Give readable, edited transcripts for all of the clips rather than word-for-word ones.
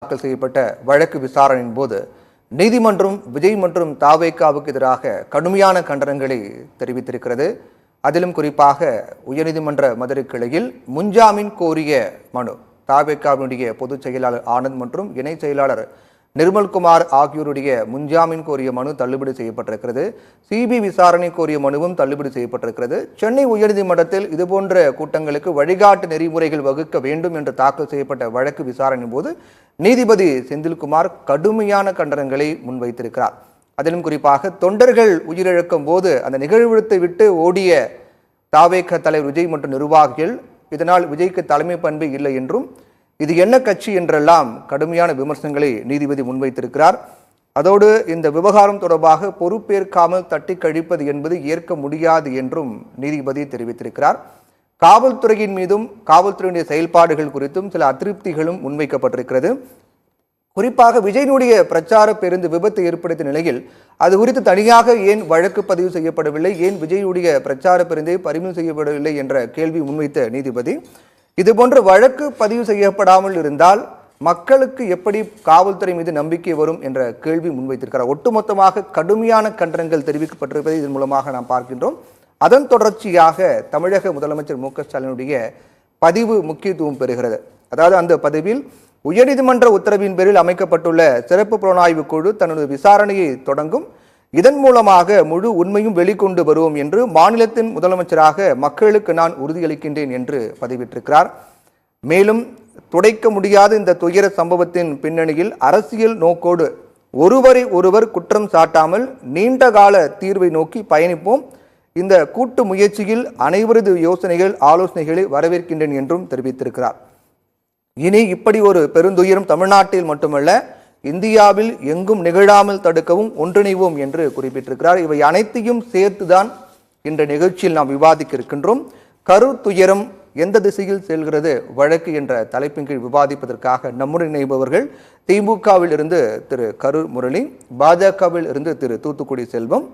தாக்கல் செய்யப்பட்ட வழக்கு விசாரணையின் போது நீதிமன்றம் விஜய் மற்றும் தாவேகாவுக்கு எதிராக கடுமையான கண்டனங்களை தெரிவித்திருக்கிறது. அதிலும் குறிப்பாக உயர்நீதிமன்ற மதுரை கிளையில் முன்ஜாமீன் கோரிய மனு தாவேகாவினுடைய பொதுச் செயலாளர் ஆனந்த் மற்றும் இணை செயலாளர் நிர்மல்குமார் ஆகியோருடைய முன்ஜாமீன் கோரிய மனு தள்ளுபடி செய்யப்பட்டிருக்கிறது. சிபிஐ விசாரணை கோரிய மனுவும் தள்ளுபடி செய்யப்பட்டிருக்கிறது. சென்னை உயர்நீதிமன்றத்தில் இதுபோன்ற கூட்டங்களுக்கு வழிகாட்டு நெறிமுறைகள் வகுக்க வேண்டும் என்று தாக்கல் செய்யப்பட்ட வழக்கு விசாரணையின் போது நீதிபதி செந்தில்குமார் கடுமையான கண்டனங்களை முன்வைத்திருக்கிறார். அதிலும் குறிப்பாக தொண்டர்கள் உயிரிழக்கும் போது அந்த நிகழ்விடத்தை விட்டு ஓடிய தாவேக தலைவர் விஜய் மற்றும் நிர்வாகிகள் இதனால் விஜய்க்கு தலைமை பண்பு இல்லை என்றும் இது என்ன கட்சி என்றெல்லாம் கடுமையான விமர்சனங்களை நீதிபதி முன்வைத்திருக்கிறார். அதோடு இந்த விவகாரம் தொடர்பாக பொறுப்பேற்காமல் தட்டி கழிப்பது என்பது ஏற்க முடியாது என்றும் நீதிபதி தெரிவித்திருக்கிறார். காவல்துறையின் மீதும் காவல்துறையினுடைய செயல்பாடுகள் குறித்தும் சில அதிருப்திகளும் முன்வைக்கப்பட்டிருக்கிறது. குறிப்பாக விஜயனுடைய பிரச்சார பேருந்து விபத்து ஏற்படுத்திய நிலையில் அது குறித்து தனியாக ஏன் வழக்கு பதிவு செய்யப்படவில்லை, ஏன் விஜயனுடைய பிரச்சார பேருந்தை பறிமுதல் செய்யப்படவில்லை என்ற கேள்வி முன்வைத்த நீதிபதி இதுபோன்ற வழக்கு பதிவு செய்யப்படாமல் இருந்தால் மக்களுக்கு எப்படி காவல்துறை மீது நம்பிக்கை வரும் என்ற கேள்வி முன்வைத்திருக்கிறார். ஒட்டுமொத்தமாக கடுமையான கண்டனங்கள் தெரிவிக்கப்பட்டிருப்பதை இதன் மூலமாக நாம் பார்க்கின்றோம். அதன் தொடர்ச்சியாக தமிழக முதலமைச்சர் மு க ஸ்டாலினுடைய பதிவு முக்கியத்துவம் பெறுகிறது. அதாவது அந்த பதிவில் உயர்நீதிமன்ற உத்தரவின் பேரில் அமைக்கப்பட்டுள்ள சிறப்பு புலனாய்வு குழு தனது விசாரணையை தொடங்கும், இதன் மூலமாக முழு உண்மையும் வெளிக்கொண்டு வருவோம் என்று மாநிலத்தின் முதலமைச்சராக மக்களுக்கு நான் உறுதியளிக்கின்றேன் என்று பதிவிட்டிருக்கிறார். மேலும் துடைக்க முடியாத இந்த துயர சம்பவத்தின் பின்னணியில் அரசியல் நோக்கோடு ஒருவரை ஒருவர் குற்றம் சாட்டாமல் நீண்டகால தீர்வை நோக்கி பயணிப்போம், இந்த கூட்டு முயற்சியில் அனைவரது யோசனைகள் ஆலோசனைகளை வரவேற்கின்றேன் என்றும் தெரிவித்திருக்கிறார். இனி இப்படி ஒரு பெருந்துயரம் தமிழ்நாட்டில் மட்டுமல்ல இந்தியாவில் எங்கும் நிகழாமல் தடுக்கவும் ஒன்றிணைவோம் என்று குறிப்பிட்டிருக்கிறார். இவை அனைத்தையும் சேர்த்துதான் இந்த நிகழ்ச்சியில் நாம் விவாதிக்க இருக்கின்றோம். கரூர் துயரம் எந்த திசையில் செல்கிறது வழக்கு என்ற தலைப்பின் கீழ் விவாதிப்பதற்காக நம்முடன் இணைபவர்கள் திமுகவில் இருந்து திரு கரூர் முரளி, பாஜகவில் இருந்து திரு தூத்துக்குடி செல்வம்,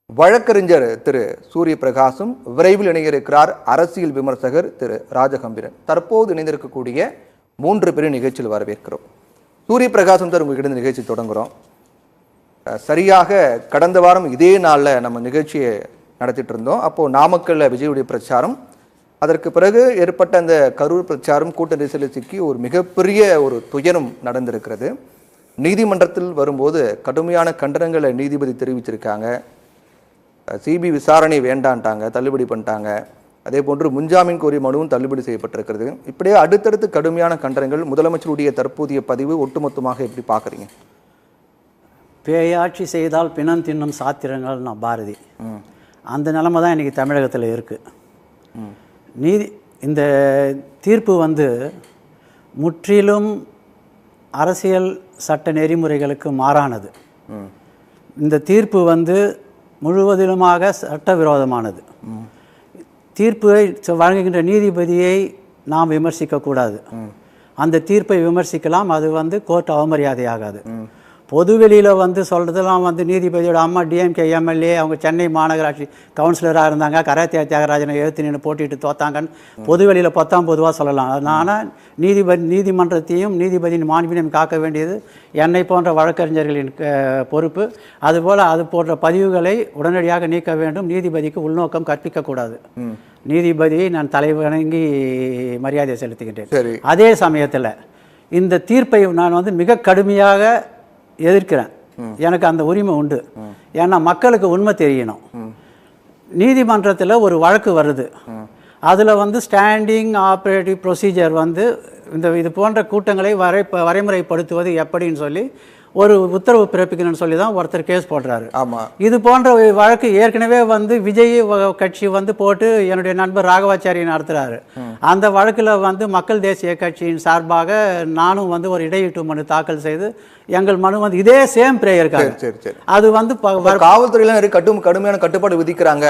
வழக்கறிஞர் திரு சூரிய பிரகாசும், விரைவில் இணைய இருக்கிறார் அரசியல் விமர்சகர் திரு ராஜகம்பீரன். தற்போது இணைந்திருக்கக்கூடிய 3 பேரும் நிகழ்ச்சியில் வரவேற்கிறோம். சூரிய பிரகாசம் சார், உங்ககிட்ட இந்த நிகழ்ச்சி தொடங்குகிறோம். சரியாக கடந்த வாரம் இதே நாளில் நம்ம நிகழ்ச்சியை நடத்திட்டு இருந்தோம். அப்போது நாமக்கல்ல விஜயுடைய பிரச்சாரம், அதற்கு பிறகு ஏற்பட்ட அந்த கரூர் பிரச்சாரம் கூட்ட நெரிசலில் சிக்கி ஒரு மிகப்பெரிய ஒரு துயரம் நடந்திருக்கிறது. நீதிமன்றத்தில் வரும்போது கடுமையான கண்டனங்களை நீதிபதி தெரிவிச்சிருக்காங்க. சிபிஐ விசாரணை வேண்டான்ட்டாங்க, தள்ளுபடி பண்ணிட்டாங்க. அதே போன்று முன்ஜாமீன் கோரிய மனுவும் தள்ளுபடி செய்யப்பட்டிருக்கிறது. இப்படியே அடுத்தடுத்து கடுமையான கண்டனங்கள். முதலமைச்சருடைய தற்போதைய பதிவு ஒட்டுமொத்தமாக எப்படி பார்க்குறீங்க? பேயாட்சி செய்தால் பிணம் தின்னும் சாத்திரங்கள் நான் பாரதி, அந்த நிலைமை தான் இன்றைக்கி தமிழகத்தில் இருக்குது. இந்த தீர்ப்பு முற்றிலும் அரசியல் சட்ட நெறிமுறைகளுக்கு மாறானது. இந்த தீர்ப்பு முழுவதிலுமாக சட்டவிரோதமானது. தீர்ப்பை வழங்குகின்ற நீதிபதியை நாம் விமர்சிக்கக்கூடாது. அந்த தீர்ப்பை விமர்சிக்கலாம், அது கோர்ட் அவமரியாதையாகாது. பொதுவெளியில் சொல்கிறதெல்லாம் நீதிபதியோட அம்மா டிஎம்கே எம்எல்ஏ, அவங்க சென்னை மாநகராட்சி கவுன்சிலராக இருந்தாங்க, கராத்தே தியாகராஜனை எதிர்த்து நின்று போட்டிட்டு தோத்தாங்கன்னு பொதுவெளியில் பொதுவாக சொல்லலாம். ஆனால் நீதிமன்றத்தையும் நீதிபதியின் மாண்பினையும் காக்க வேண்டியது என்னை போன்ற வழக்கறிஞர்களின் பொறுப்பு. அதுபோல் அது போன்ற பதிவுகளை உடனடியாக நீக்க வேண்டும். நீதிபதிக்கு உள்நோக்கம் கற்பிக்கக்கூடாது. நீதிபதியை நான் தலைவணங்கி மரியாதை செலுத்துகின்றேன். அதே சமயத்தில் இந்த தீர்ப்பை நான் மிக கடுமையாக எதிர்க்கிறேன். எனக்கு அந்த உரிமை உண்டு. ஏன்னா மக்களுக்கு உண்மை தெரியணும். நீதிமன்றத்தில் ஒரு வழக்கு வருது, அதில் ஸ்டாண்டிங் ஆப்ரேட்டிவ் ப்ரொசீஜர் இது போன்ற கூட்டங்களை வரைமுறைப்படுத்துவது எப்படின்னு சொல்லி ஒரு உத்தரவு பிறப்பிக்கணும்னு சொல்லி தான் ஒருத்தர் கேஸ் போடுறாரு. ஆமாம், இது போன்ற வழக்கு ஏற்கனவே விஜய் கட்சி போட்டு என்னுடைய நண்பர் ராகவாச்சாரியை நடத்துகிறாரு. அந்த வழக்கில் மக்கள் தேசிய கட்சியின் சார்பாக நானும் ஒரு இடையீட்டு மனு தாக்கல் செய்து எங்கள் மனு இதே சேம் பிரேயருக்காக அது காவல்துறையில கடுமையான கட்டுப்பாடு விதிக்கிறாங்க.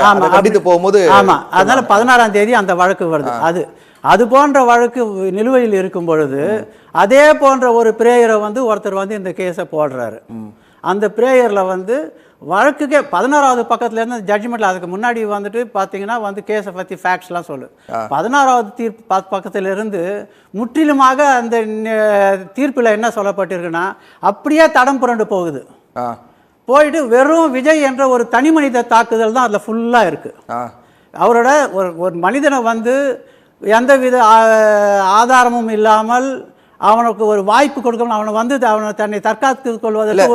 போகும்போது ஆமா, அதனால 16ஆம் தேதி அந்த வழக்கு வருது. அது போன்ற வழக்கு நிலுவையில் இருக்கும் பொழுது அதே போன்ற ஒரு பிரேயரை ஒருத்தர் இந்த கேஸை போடுறாரு. அந்த ப்ரேயரில் வந்து வழக்குக்கே 16வது பக்கத்துலேருந்து ஜட்ஜ்மெண்ட்டில் அதுக்கு முன்னாடி வந்துட்டு பார்த்தீங்கன்னா வந்து கேஸை பற்றி ஃபேக்ட்ஸ்லாம் சொல்லு 16வது தீர்ப்பு பக்கத்திலிருந்து முற்றிலுமாக அந்த தீர்ப்பில் என்ன சொல்லப்பட்டிருக்குன்னா அப்படியே தடம் புரண்டு போகுது. போயிட்டு வெறும் விஜய் என்ற ஒரு தனி மனித தாக்குதல் தான் அதில் ஃபுல்லாக இருக்குது. அவரோட ஒரு மனிதனை வந்து எந்தவித ஆதாரமும் இல்லாமல் அவனுக்கு ஒரு வாய்ப்பு கொடுக்கணும், அவனை வந்து அவனை தன்னை தற்காத்துக் கொள்வதற்கு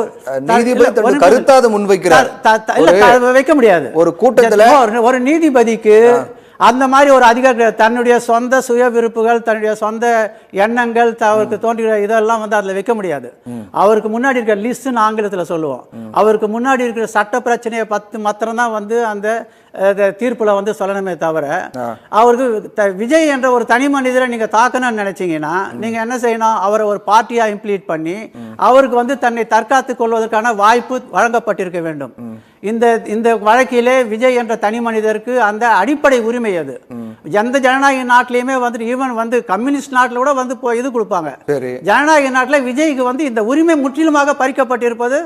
வைக்க முடியாது. ஒரு கூட்டத்தில் ஒரு நீதிபதிக்கு அந்த மாதிரி ஒரு அதிகார தன்னுடைய சொந்த சுய விருப்புகள், தன்னுடைய சொந்த எண்ணங்கள், அவருக்கு தோன்றுகிற இதெல்லாம் வந்து அதில் வைக்க முடியாது. அவருக்கு முன்னாடி இருக்கிற லிஸ்ட்னு ஆங்கிலத்தில் சொல்லுவோம். அவருக்கு முன்னாடி இருக்கிற சட்ட பிரச்சனையை மாத்திரம்தான் வந்து அந்த தீர்ப்புல வந்து சொல்லணுமே தவிர, அவருக்கு விஜய் என்ற ஒரு தனி மனிதரை நீங்க தாக்கணும்னு நினைச்சீங்கன்னா நீங்க என்ன செய்யணும், அவரை ஒரு பார்ட்டியா இம்ப்ளீட் பண்ணி அவருக்கு வந்து தன்னை தற்காத்துக் கொள்வதற்கான வாய்ப்பு வழங்கப்பட்டிருக்க வேண்டும். இந்த வழக்கிலே விஜய் என்ற தனி மனிதருக்கு அந்த அடிப்படை உரிமை அது. எந்த ஜனநாயக நாட்டிலையுமே வந்து ஈவன் வந்து கம்யூனிஸ்ட் நாட்டில் கூட வந்து இது கொடுப்பாங்க. ஜனநாயக நாட்டில் விஜய்க்கு வந்து இந்த உரிமை முற்றிலுமாக பறிக்கப்பட்டிருப்பது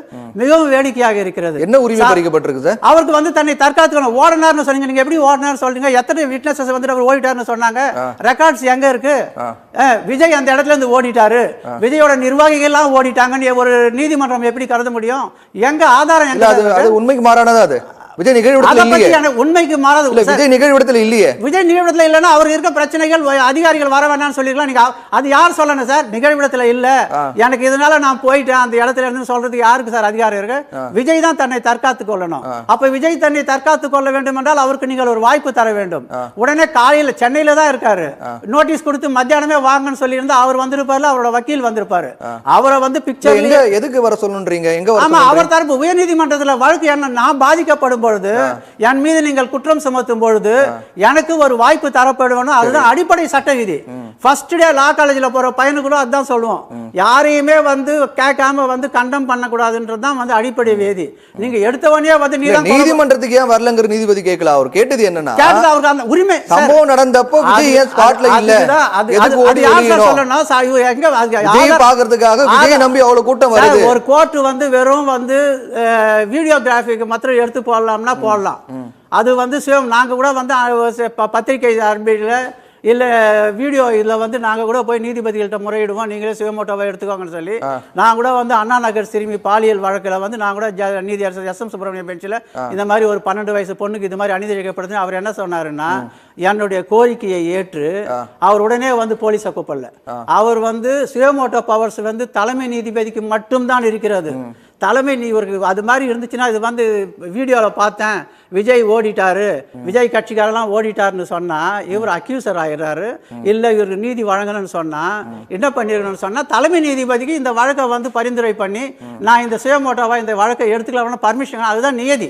மிகவும் வேடிக்கையாக இருக்கிறது. என்ன உரிமை பறிக்கப்பட்டிருக்கு சார்? அவருக்கு வந்து தன்னை தற்காத்துக்கணும். ஓடனார்னு சொன்னீங்க, நீங்க எப்படி ஓடனார் சொல்றீங்க? எத்தனை விட்னஸஸ் வந்து அவர் ஓடிட்டாருன்னு சொன்னாங்க? ரெக்கார்ட்ஸ் எங்க இருக்கு? விஜய் அந்த இடத்துல இருந்து ஓடிட்டாரு, விஜயோட நிர்வாகிகள் எல்லாம் ஓடிட்டாங்கன்னு ஒரு நீதிமன்றம் எப்படி கருத முடியும்? எங்க ஆதாரம்? அது உண்மைக்கு மாறானதா? அது விஜய் நிகழ்விடத்தில் உண்மைக்கு மாறாது. விஜய் நிகழ்விடத்தில் இல்லையே. விஜய் நிகழ்விடத்தில் இல்லைன்னா அவருக்கு இருக்க பிரச்சனைகள் அதிகாரிகள் வர வேண்டாம்னு சொல்லிருக்கலாம். நீங்க அது யார் சொல்லணும் சார்? நிகழ்விடத்தில் இல்ல, எனக்கு இதனால நான் போயிட்டேன் அந்த இடத்துல இருந்து சொல்றதுக்கு யாருக்கு சார் அதிகாரம் இருக்கு? விஜய் தான் தன்னை தற்காத்துக் கொள்ளணும். அப்ப விஜய் தன்னை தற்காத்துக் கொள்ள வேண்டும் என்றால் அவருக்கு நீங்கள் ஒரு வாய்ப்பு தர வேண்டும். உடனே காலையில சென்னையில தான் இருக்காரு, நோட்டீஸ் கொடுத்து மத்தியானமே வாங்கன்னு சொல்லி இருந்தா அவர் வந்திருப்பாரு, அவரோட வக்கீல் வந்திருப்பாரு. அவரை வந்து பிக்சர் எதுக்கு வர சொல்லுன்றீங்க? ஆமா, அவர் தரப்பு உயர்நீதிமன்றத்தில் வழக்கு என்ன நான் பாதிக்கப்படும் பொழுது என் மீது நீங்கள் குற்றம் சுமத்தும் பொழுது எனக்கு ஒரு வாய்ப்பு தரப்படும். அதுதான் அடிப்படை சட்ட விதி. ஃபர்ஸ்ட் டே லா காலேஜில் போற பையனுக்கு அதுதான் சொல்லுவோம், யாரையுமே வந்து கேட்காம வந்து கண்டம் பண்ணக்கூடாதுன்றதுதான் வந்து அடிப்படை விதி. நீங்க எடுத்தவனே வந்து நீதிமன்றத்துக்கு ஏன் வரலங்கிற நீதிபதி கேட்கல. அவர் கேட்டது என்னன்னா, அவருக்கு அந்த உரிமை சம்பவம் நடந்தப்போ விஜய் ஏன் ஸ்பாட்ல இல்ல, அது யார் சொல்லணும்? விஜய் பார்க்கிறதுக்காக விஜய் நம்பி அவ்வளவு கூட்டம் வருது. ஒரு கோர்ட் வந்து வெறும் வந்து வீடியோகிராஃபிக்கு மாத்திரம் எடுத்து போடலாம்னா போடலாம். அது வந்து நாங்க கூட வந்து பத்திரிகை அர்பிட்ல இல்ல வீடியோ இதில் வந்து நாங்கள் கூட போய் நீதிபதிகள்கிட்ட முறையிடுவோம், நீங்களே சுயமோட்டோவை எடுத்துக்கோங்கன்னு சொல்லி. நான் கூட வந்து அண்ணா நகர் சிறுமி பாலியல் வழக்கில் வந்து நான் கூட நீதியரசர் எஸ்.எம். சுப்பிரமணியம் பெஞ்சில் இந்த மாதிரி ஒரு 12 வயசு பொண்ணுக்கு இது மாதிரி அநீதிக்கப்படுது. அவர் என்ன சொன்னாருன்னா, என்னுடைய கோரிக்கையை ஏற்று அவர் உடனே வந்து போலீஸை கூப்பிடல. அவர் வந்து சுயமோட்டோ பவர்ஸ் வந்து தலைமை நீதிபதிக்கு மட்டும்தான் இருக்கிறது. தலைமை இவருக்கு அது மாதிரி இருந்துச்சுன்னா, இது வந்து வீடியோவில் பார்த்தேன் விஜய் ஓடிட்டாரு, விஜய் கட்சிக்காரெல்லாம் ஓடிட்டாருன்னு சொன்னா இவர் அக்யூசர் ஆயிடுறாரு. இல்லை இவருக்கு நீதி வழங்கணும்னு சொன்னா என்ன பண்ணிருக்கணும்னு சொன்னா, தலைமை நீதிபதிக்கு இந்த வழக்கை வந்து பரிந்துரை பண்ணி நான் இந்த சுயமோட்டோவா இந்த வழக்கை எடுத்துக்கலாம் பர்மிஷன். அதுதான் நியதி.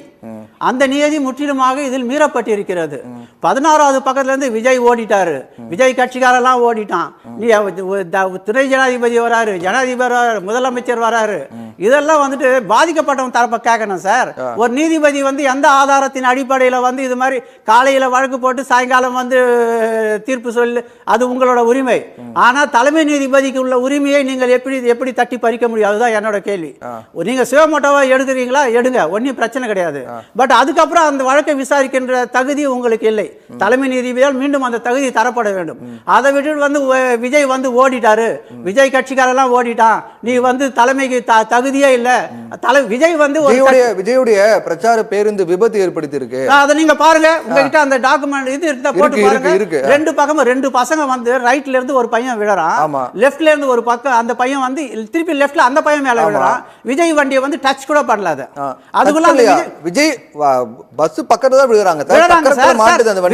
அந்த நியதி முற்றிலுமாக இதில் மீறப்பட்டிருக்கிறது. 16வது பக்கத்துல இருந்து விஜய் ஓடிட்டாரு, விஜய் கட்சிக்காரெல்லாம் ஓடிட்டான், நீ துணை ஜனாதிபதி வராரு, ஜனாதிபதி வராரு, முதலமைச்சர் வராரு, இதெல்லாம் வந்துட்டு பாதிக்கப்பட்டவன் தரப்ப கேட்கணும் சார். ஒரு நீதிபதி வந்து எந்த ஆதாரத்தின் அடிப்படையில் வந்து இது மாதிரி காலையில வழக்கு போட்டு சாயங்காலம் வந்து தீர்ப்பு சொல்லு, அது உங்களோட உரிமை. ஆனா தலைமை நீதிபதிக்கு உள்ள உரிமையை நீங்கள் எப்படி தட்டி பறிக்க முடியும்? அதுதான் என்னோட கேள்வி. நீங்க சுயமோட்டோவா எடுக்கிறீங்களா, எடுங்க, ஒன்னும் பிரச்சனை கிடையாது. பட் அதுக்கப்புறம் அந்த வழக்கை விசாரிக்கின்ற தகுதி உங்களுக்கு இல்லை. தலைமை நீதிபதியால் மீண்டும் அந்த தகுதி தரப்பட வேண்டும். அதை விட்டு வந்து விஜய் வந்து ஓடிட்டாரு, விஜய் கட்சிக்காரெல்லாம் ஓடிட்டான், நீ வந்து தலைமைக்கு தகுதியே இல்ல. விஜய் வந்து விஜயுடைய பிரச்சார பேருந்து விபத்து ஏற்படுத்தி இருக்கு. அதை நீங்க பாருங்க, உங்ககிட்ட அந்த டாக்குமெண்ட் இது இருந்தா போட்டு பாருங்க. ரெண்டு பக்கமும் 2 பசங்க வந்து ரைட்ல இருந்து ஒரு பையன் விழறான், லெஃப்ட்ல இருந்து ஒரு பக்கம் அந்த பையன் வந்து திருப்பி லெஃப்ட்ல அந்த பையன் மேல விழறான். விஜய் வண்டியை வந்து டச் கூட பண்ணல. அதுக்குள்ள விஜய் பஸ் பக்கத்துல தான் விழுறாங்க.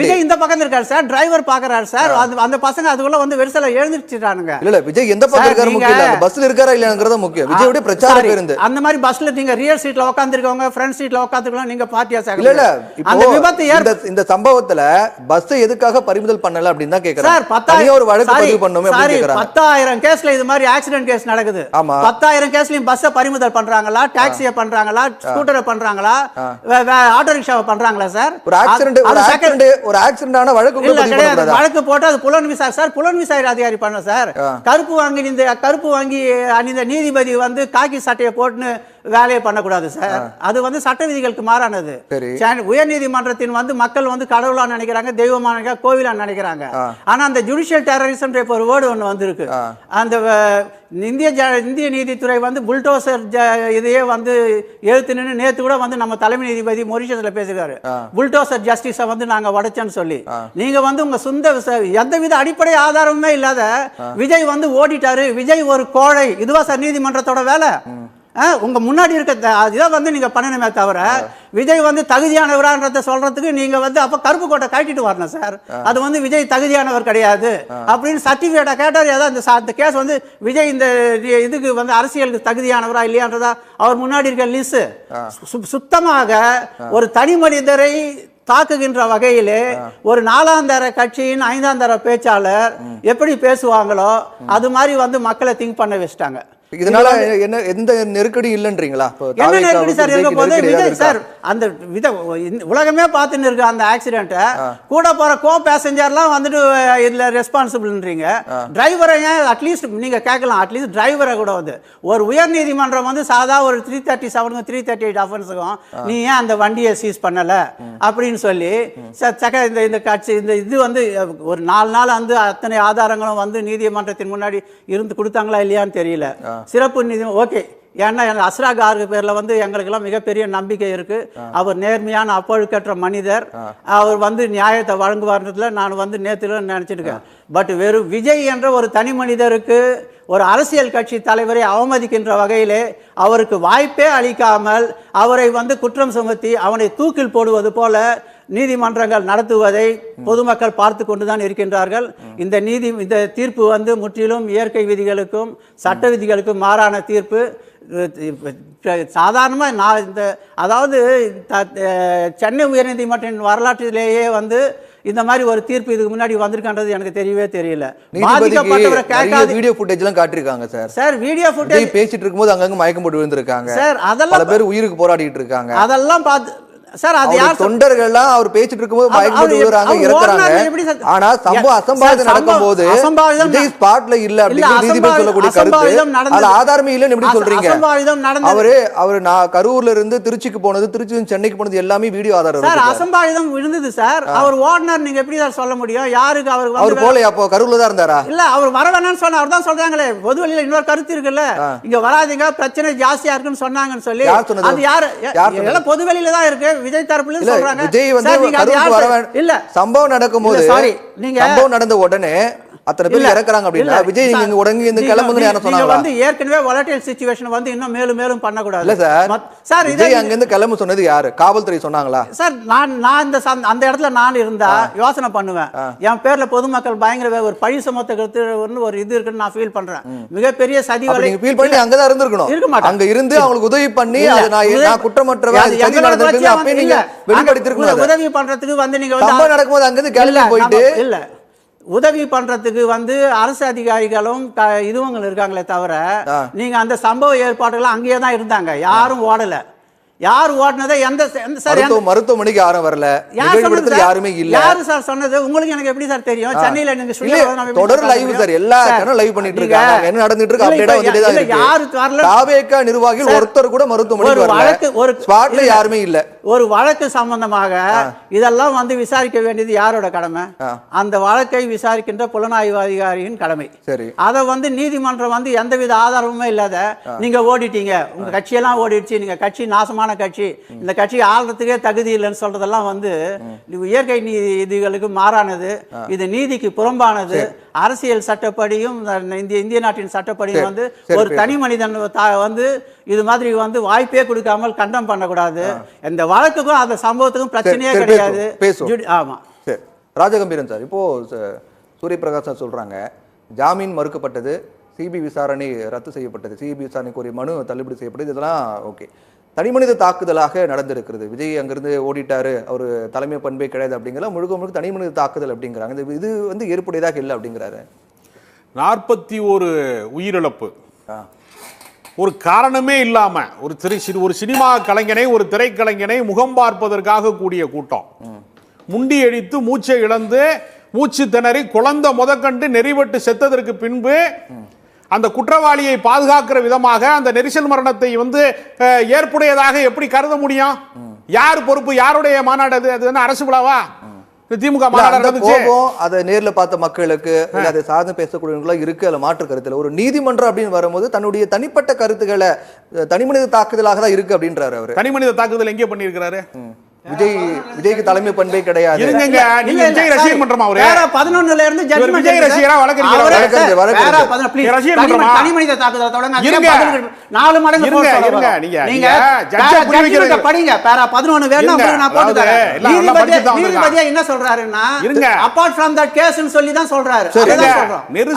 விஜய் இந்த பக்கம் இருக்காரு சார், டிரைவர் பாக்குறாரு சார், அந்த பசங்க அதுக்குள்ள வந்து வெரிசல எழுந்திருச்சுட்டானுங்க. இல்ல விஜய் எந்த பக்கம் இருக்காரு முக்கியம் இல்ல, பஸ்ல இருக்காரா இல்லங்கறது முக்கியம். விஜயோட பிரச்சார பேருந்து அந்த மாதிரி பஸ்ல நீங்க ரியர் சீட்ல உட்கார்ந்திருக்கவங்க ஃப்ரண்ட் சீட்ல உட்கார்ந்துக்கலாம், நீங்க பார்ட்டியா சார். இல்ல அந்த விபத்து இந்த சம்பவத்துல பஸ் எதுக்காக பறிமுதல் பண்ணல அப்படினு தான் கேக்குறாங்க சார். 10,000 ஒரு வழக்கு பதிவு பண்ணனுமே அப்படி கேக்குறாங்க. 10,000 கேஸ்ல இது மாதிரி ஆக்சிடென்ட் கேஸ் நடக்குது. 10,000 கேஸ்லயும் பஸ்ஸை பறிமுதல் பண்றாங்களா, டாக்ஸியை பண்றாங்களா, ஸ்கூட்டரை பண்றாங்களா, ஆட்டோ ரிக்ஷாவை பண்றாங்களா சார்? ஒரு ஆக்சிடென்ட் ஆன வழக்கு கிடையாது. வழக்கு போட்டு அது புலன்விசாரணை சார், புலன்விசாரணை அதிகாரி பண்ண சார். கருப்பு வாங்கி அணிந்த நீதிபதி வந்து காக்கி சட்டையை போட்டு வேலையை பண்ணக்கூடாது சார். அது வந்து சட்ட விதிகளுக்கு மாறானது. உயர்நீதிமன்றத்தின் வந்து மக்கள் வந்து கடவுளா நினைக்கிறாங்க, தெய்வமா நினைக்கிறாங்க, கோவிலா நினைக்கிறாங்க. ஆனா அந்த ஜுடிஷியல் டெரரிசம் ஒரு வேர்டு ஒன்று வந்திருக்கு. அந்த இந்திய நீதித்துறை வந்து புல்டோசர் இதையே வந்து எழுத்து நின்று நேற்று கூட வந்து நம்ம தலைமை நீதிபதி மொரிஷியஸ்ல பேசுகிறாரு. புல்டோசர் ஜஸ்டிஸை வந்து நாங்க உடைச்சோன்னு சொல்லி நீங்க வந்து உங்க சொந்த எந்தவித அடிப்படை ஆதாரமுமே இல்லாத விஜய் வந்து ஓடிட்டாரு, விஜய் ஒரு கோழை, இதுவா சார் நீதிமன்றத்தோட வேலை? உங்க முன்னாடி இருக்க இதை வந்து நீங்க பண்ணணுமே தவிர விஜய் வந்து தகுதியானவரான்றத சொல்றதுக்கு நீங்க வந்து அப்ப கருப்பு கோட்டை காட்டிட்டு வரணும் சார். அது வந்து விஜய் தகுதியானவர் கிடையாது அப்படின்னு சர்டிபிகேட்டை கேட்டார். ஏதாவது இந்த கேஸ் வந்து விஜய் இந்த இதுக்கு வந்து அரசியலுக்கு தகுதியானவரா இல்லையான்றதா அவர் முன்னாடி இருக்க லிஸ்ட் சுத்தமாக ஒரு தனி மனிதரை தாக்குகின்ற வகையிலே ஒரு 4ஆம் தர கட்சியின் 5ஆம் தர பேச்சாளர் எப்படி பேசுவாங்களோ அது மாதிரி வந்து மக்களை திங்க் பண்ண வச்சுட்டாங்க. இதனால என்ன எந்த நெருக்கடி இல்லன்றீங்களா? என்ன நெருக்கடி சார் இருக்க போது? விஜய் சார் அந்த உலகமே பார்த்துன்னு இருக்கு அந்த ஆக்சிடென்ட்டை. கூட போற கோ பேசஞ்சர்லாம் வந்துட்டு இதுல ரெஸ்பான்சிபிள்ன்றீங்க. டிரைவரை ஏன் அட்லீஸ்ட் நீங்க கேட்கலாம், அட்லீஸ்ட் டிரைவரை கூட வந்து ஒரு உயர் நீதிமன்றம் வந்து சாதா ஒரு 337 338 அஃபென்ஸுக்கும் நீ ஏன் அந்த வண்டியை சீஸ் பண்ணல அப்படின்னு சொல்லி இந்த கட்சி இந்த இது வந்து ஒரு 4 நாள் வந்து அத்தனை ஆதாரங்களும் வந்து நீதிமன்றத்தின் முன்னாடி இருந்து கொடுத்தாங்களா இல்லையான்னு தெரியல. சிறப்பு நீதி ஓகே, ஏன்னா அஸ்ரா கார்கு பேர்ல வந்து எங்களுக்கெல்லாம் மிகப்பெரிய நம்பிக்கை இருக்கு. அவர் நேர்மையான அப்பழுக்கற்ற மனிதர், அவர் வந்து நியாயத்தை வழங்குவார்ன்றதுல நான் வந்து நேத்துல நினைச்சிட்டு இருக்கேன். பட் வெறும் விஜய் என்ற ஒரு தனி மனிதருக்கு ஒரு அரசியல் கட்சி தலைவரை அவமதிக்கின்ற வகையிலே அவருக்கு வாய்ப்பே அளிக்காமல் அவரை வந்து குற்றம் சுமத்தி அவனை தூக்கில் போடுவது போல நீதிமன்றங்கள் நடத்துவதை பொதுமக்கள் பார்த்து கொண்டுதான் இருக்கின்றார்கள். இந்த தீர்ப்பு வந்து முற்றிலும் இயற்கை விதிகளுக்கும் சட்ட விதிகளுக்கும் மாறான தீர்ப்பு. சாதாரணமாக நான் இந்த அதாவது சென்னை உயர்நீதிமன்றின் வரலாற்றிலேயே வந்து இந்த மாதிரி ஒரு தீர்ப்பு இதுக்கு முன்னாடி வந்திருக்கான்றது எனக்கு தெரியவே தெரியல. பாதிக்கப்பட்டவரை கேட்காத வீடியோ ஃபுட்டேஜ் எல்லாம் காட்டிருக்காங்க சார். சார் வீடியோ ஃபுட்டேஜ் பேசிட்டு இருக்கும்போது அங்கங்க மயக்கம் போட்டு விழுந்திருக்காங்க சார். அதெல்லாம் பல பேர் உயிருக்கு போராடிட்டு இருக்காங்க. அதெல்லாம் பார்த்து சார் அது யார் தொண்டர்கள்லாம் அவர் பேசிட்டு இருக்கும்போது மயக்கம் போட்டு விழுறாங்க, இறக்குறாங்க. ஆனா அசம்பாவிதம் நடக்கும்போது விஜய் ஸ்பாட்ல இல்ல அப்படின்னு நீதிபதி சொல்லக்கூடிய கருத்து அது ஆதாரமே இல்லன்னு எப்படி சொல்றீங்க? அவரு நான் கரூர்ல இருந்து திருச்சிக்கு போனது, திருச்சி சென்னைக்கு போனது எல்லாமே வீடியோ ஆதாரம் சார். அசம்பாவிதம் இருந்தது சார். அவர் ஓடுனார், நீங்க எப்படி சார் சொல்ல முடியும்? யாருக்கு அவர் போல அப்போ கரூர்ல தான் இருந்தாரா? இல்ல அவர் வர வேணாம்னு சொன்ன அவர் தான் சொல்றாங்களே. பொதுவெளியில இன்னொரு கருத்து இருக்குல்ல, இங்க வராதீங்க பிரச்சனை ஜாஸ்தியா இருக்குன்னு சொன்னாங்கன்னு சொல்லி. அது யாரு? பொதுவெளியில தான் இருக்கு. விஜய் தரப்புல சொல்றாங்க. விஜய் வந்து இல்ல சம்பவம் நடக்கும்போது சம்பவம் நடந்த உடனே அத்தனை பேர் இறக்குறாங்க அப்படின்னா விஜய் நீங்க உடனே இந்த கிளம்புங்க யாரும் சொன்னாங்களா? வந்து ஏற்கனவே வாலடைல் சிச்சுவேஷன் வந்து இன்னும் மேலும் பண்ண கூடாது. இல்ல சார் விஜய் அங்க இருந்து கிளம்ப சொன்னது யாரு? காவல்துறை சொன்னாங்களா? சார் நான் அந்த இடத்துல நான் இருந்தா யோசனை பண்ணுவேன். என் பேர்ல பொதுமக்கள் பயங்கர ஒரு பழி சுமத்துக்கு ஒரு இது இருக்குன்னு நான் ஃபீல் பண்றேன். மிகப்பெரிய சதி வலை ஃபீல் பண்ணி அங்கதான் இருந்திருக்கணும். இருக்க மாட்டேன். அங்க இருந்து அவங்களுக்கு உதவி பண்ணி நான் குற்றமற்றவன் சதி நடந்திருக்கு அப்ப நீங்க வெளிப்படுத்திருக்கணும். உதவி பண்றதுக்கு வந்து நீங்க வந்து நடக்கும்போது அங்க இருந்து கிளம்பி போயிட்டு இல்ல உதவி பண்றதுக்கு வந்து அரசு அதிகாரிகளும் இதுவங்க இருக்காங்களே தவிர நீங்க அந்த சம்பவ ஏற்பாடுகள் அங்கேயே தான் இருந்தாங்க. யாரும் ஓடல. யார் ஓடுனதை எந்த மருத்துவமனைக்கு யாரும் வரல, யாருமே இல்ல. யாரு சார் சொன்னது? உங்களுக்கு எனக்கு எப்படி சார் தெரியும்? சென்னையில நீங்க தொடர் லைவ் சார், எல்லா சேனலும் லைவ் பண்ணிட்டு இருக்காங்க. என்ன நடந்துட்டு இருக்கு அப்டேட்டா வந்துட்டே தான் இருக்கு. யாரு வரல? தாவேகா நிர்வாகிகள் ஒருத்தர் கூட மருத்துவமனைக்கு வரல. ஒரு ஸ்பாட்ல யாருமே இல்ல. ஒரு வழக்கு சம்பந்தமாக இதெல்லாம் வந்து விசாரிக்க வேண்டியது யாரோட கடமை? அந்த வழக்கை விசாரிக்கின்ற புலனாய்வு அதிகாரியின் கடமை. சரி, அதை வந்து நீதிமன்றம் வந்து எந்தவித ஆதாரமுமே இல்லாத நீங்க ஓடிட்டீங்க, உங்க கட்சியெல்லாம் ஓடிடுச்சு, நீங்க கட்சி நாசமான கட்சி, இந்த கட்சி ஆள்றதுக்கே தகுதி இல்லைன்னு சொல்றதெல்லாம் வந்து இயற்கை நீதிகளுக்கு மாறானது. இது நீதிக்கு புறம்பானது. அரசியல் சட்டப்படியும் இந்திய நாட்டின் சட்டப்படியும் வந்து ஒரு தனி மனிதன் வந்து இது மாதிரி வந்து வாய்ப்பே கொடுக்காமல் கண்டம் பண்ணக்கூடாது. இந்த வழக்குக்கும் அந்த சம்பவத்துக்கும் பிரச்சனையே கிடையாது. ஆமா ராஜகம்பீரன் சார், இப்போ சூரிய பிரகாஷ் சொல்றாங்க ஜாமீன் மறுக்கப்பட்டது, சிபிஐ விசாரணை ரத்து செய்யப்பட்டது, சிபிஐ விசாரணைக்கு ஒரு மனு தள்ளுபடி செய்யப்பட்டது, இதெல்லாம் ஓகே. தனிமனித தாக்குதலாக நடந்திருக்கிறது. விஜய் அங்கிருந்து ஓடிட்டாரு, அவர் தலைமை பண்பே கிடையாது அப்படிங்கிற முழுக்க தனிமனித தாக்குதல் அப்படிங்கிறாங்க. இது வந்து ஏற்புடையதாக இல்லை அப்படிங்கிறாரு. 41 உயிரிழப்பு ஒரு காரணமே இல்லாம ஒரு சினிமா கலைஞனை, ஒரு திரைக்கலைஞனை முகம் பார்ப்பதற்காக கூடிய கூட்டம் முண்டி அடித்து மூச்சை இழந்து மூச்சு திணறி குழந்தை முதற்கண்டு நெறிவட்டு செத்ததற்கு பின்பு அந்த குற்றவாளியை பாதுகாக்கிற விதமாக அந்த நெரிசல் மரணத்தை வந்து ஏற்புடையதாக எப்படி கருத முடியும்? யார் பொறுப்பு? யாருடைய மாநாடு அது? அது என்ன அரசு விழாவா? திமுக அதை நேர்ல பார்த்த மக்களுக்கு அதை சார்ந்து பேசக்கூடியவங்களா இருக்கு, அதுல மாற்று கருத்துல. ஒரு நீதிமன்றம் அப்படின்னு வரும்போது தன்னுடைய தனிப்பட்ட கருத்துக்களை தனிமனித தாக்குதலாக தான் இருக்கு அப்படின்றாரு அவரு. தனிமனித தாக்குதல் எங்கே பண்ணியிருக்கிறாரு? விஜய்க்கு தலைமை பண்பே கிடையாது. நீங்க விஜய் ரசிகர் மன்றமா? அவரு 11ல இருந்து ஜட்ஜ்மென்ட் விஜய் ரசிகரா தனிமனித தாக்குதல் தொடங்க 4 மடங்கு நீங்க ஜட்ஜ்மென்ட் படிங்க. பேரா 11 வேணா நான் போட்டு தரேன். நீதிபதியா என்ன சொல்றாருன்னா அபார்ட் ஃப்ரம் தட் கேஸ்னு சொல்லி தான் சொல்றாரு.